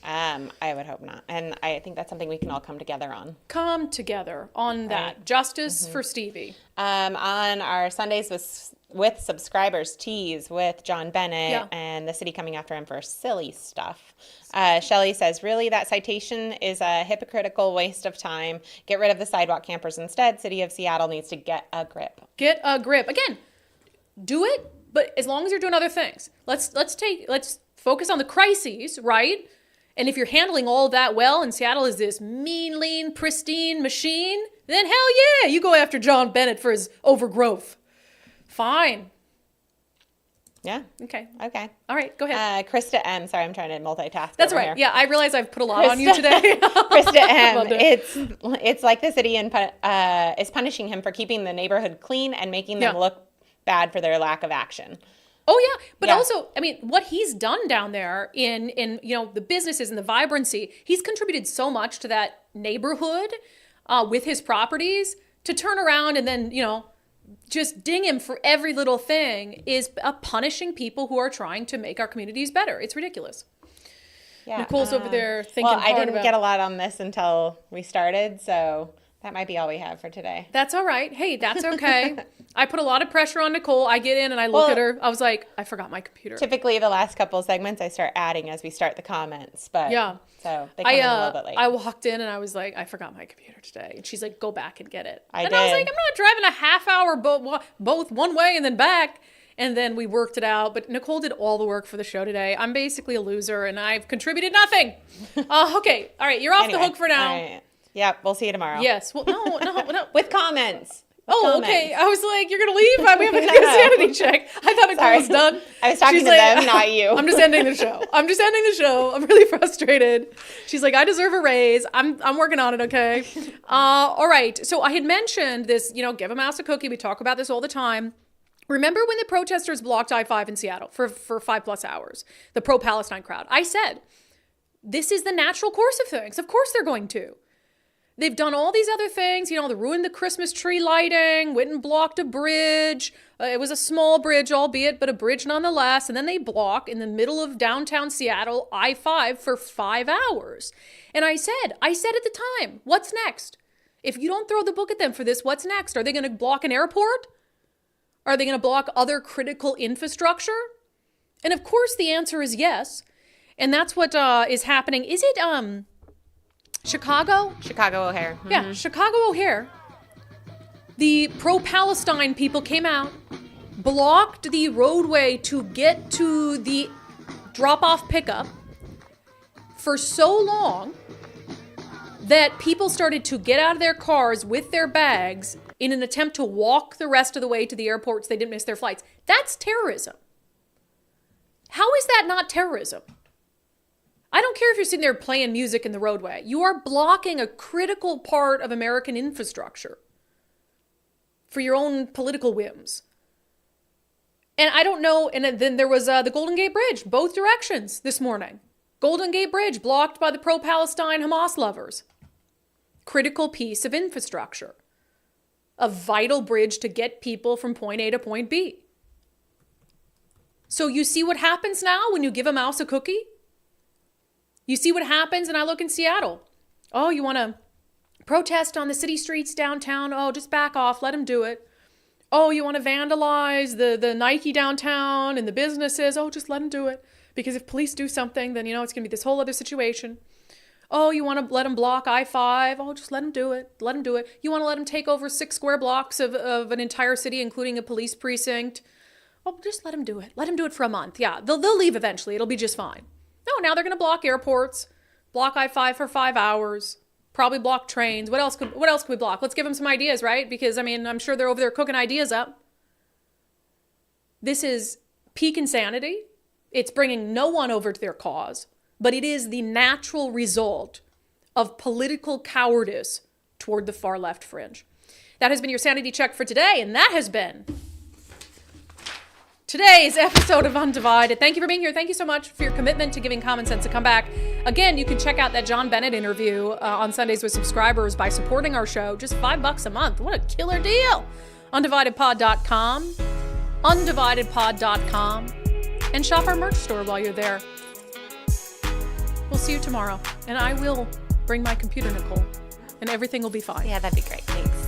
I would hope not. And I think that's something we can all come together on. Come together on that. Justice for Stevie. On our Sundays with subscribers teas with John Bennett and the city coming after him for silly stuff. Shelley says, really, that citation is a hypocritical waste of time. Get rid of the sidewalk campers instead. City of Seattle needs to get a grip. Get a grip. Again, do it, but as long as you're doing other things. Let's focus on the crises, right? And if you're handling all that well, and Seattle is this mean, lean, pristine machine, then hell yeah, you go after John Bennett for his overgrowth. Fine. Yeah. Okay. Okay. All right, go ahead. Krista M. Sorry, I'm trying to multitask. That's over right. here. Yeah, I realize I've put a lot on you today. Krista M. Well done. It's like the city is punishing him for keeping the neighborhood clean and making them look bad for their lack of action. Oh yeah, but also, I mean, what he's done down there in the businesses and the vibrancy, he's contributed so much to that neighborhood with his properties. To turn around and then just ding him for every little thing is punishing people who are trying to make our communities better. It's ridiculous. Yeah. Nicole's over there thinking Well, I hard didn't about- get a lot on this until we started, so that might be all we have for today. That's all right. Hey, that's okay. I put a lot of pressure on Nicole. I get in and I look at her. I was like, I forgot my computer. Typically, the last couple of segments I start adding as we start the comments, but so they come in a little bit late. I walked in and I was like, I forgot my computer today. And she's like, go back and get it. I was like, did. I'm not driving a half hour both one way and then back. And then we worked it out. But Nicole did all the work for the show today. I'm basically a loser and I've contributed nothing. Okay. All right. You're off the hook for now. All right. Yep. We'll see you tomorrow. Yes. Well, no. With comments. Oh, okay. I was like, you're going to leave? We have a sanity check. I thought Nicole was done. I was talking She's to like, them, not you. I'm just ending the show. I'm really frustrated. She's like, I deserve a raise. I'm working on it, okay? All right. So I had mentioned this, give a mouse a cookie. We talk about this all the time. Remember when the protesters blocked I-5 in Seattle for 5+ hours? The pro-Palestine crowd. I said, this is the natural course of things. Of course they're going to. They've done all these other things, they ruined the Christmas tree lighting, went and blocked a bridge. It was a small bridge, albeit, but a bridge nonetheless. And then they block in the middle of downtown Seattle, I-5 for 5 hours. And I said at the time, what's next? If you don't throw the book at them for this, what's next? Are they going to block an airport? Are they going to block other critical infrastructure? And of course the answer is yes. And that's what is happening. Is it, Chicago? Chicago O'Hare. Yeah, Chicago O'Hare. The pro-Palestine people came out, blocked the roadway to get to the drop-off pickup for so long that people started to get out of their cars with their bags in an attempt to walk the rest of the way to the airport so they didn't miss their flights. That's terrorism. How is that not terrorism? I don't care if you're sitting there playing music in the roadway. You are blocking a critical part of American infrastructure for your own political whims. And I don't know, and then there was the Golden Gate Bridge, both directions this morning. Golden Gate Bridge blocked by the pro-Palestine Hamas lovers. Critical piece of infrastructure. A vital bridge to get people from point A to point B. So you see what happens now when you give a mouse a cookie? You see what happens, and I look in Seattle. Oh, you want to protest on the city streets downtown? Oh, just back off, let them do it. Oh, you want to vandalize the Nike downtown and the businesses? Oh, just let them do it. Because if police do something, then, it's going to be this whole other situation. Oh, you want to let them block I-5? Oh, just let them do it. Let them do it. You want to let them take over 6 square blocks of an entire city, including a police precinct? Oh, just let them do it. Let them do it for a month. Yeah, they'll leave eventually. It'll be just fine. No, now they're going to block airports, block I-5 for 5 hours, probably block trains. What else could we block? Let's give them some ideas, right? Because, I'm sure they're over there cooking ideas up. This is peak insanity. It's bringing no one over to their cause, but it is the natural result of political cowardice toward the far left fringe. That has been your sanity check for today, and that has been today's episode of Undivided. Thank you for being here. Thank you so much for your commitment to giving common sense a comeback. Again, you can check out that John Bennett interview on Sundays with subscribers by supporting our show. Just $5 a month. What a killer deal. undividedpod.com, undividedpod.com, and shop our merch store while you're there. We'll see you tomorrow, and I will bring my computer, Nicole, and everything will be fine. Yeah, that'd be great. Thanks.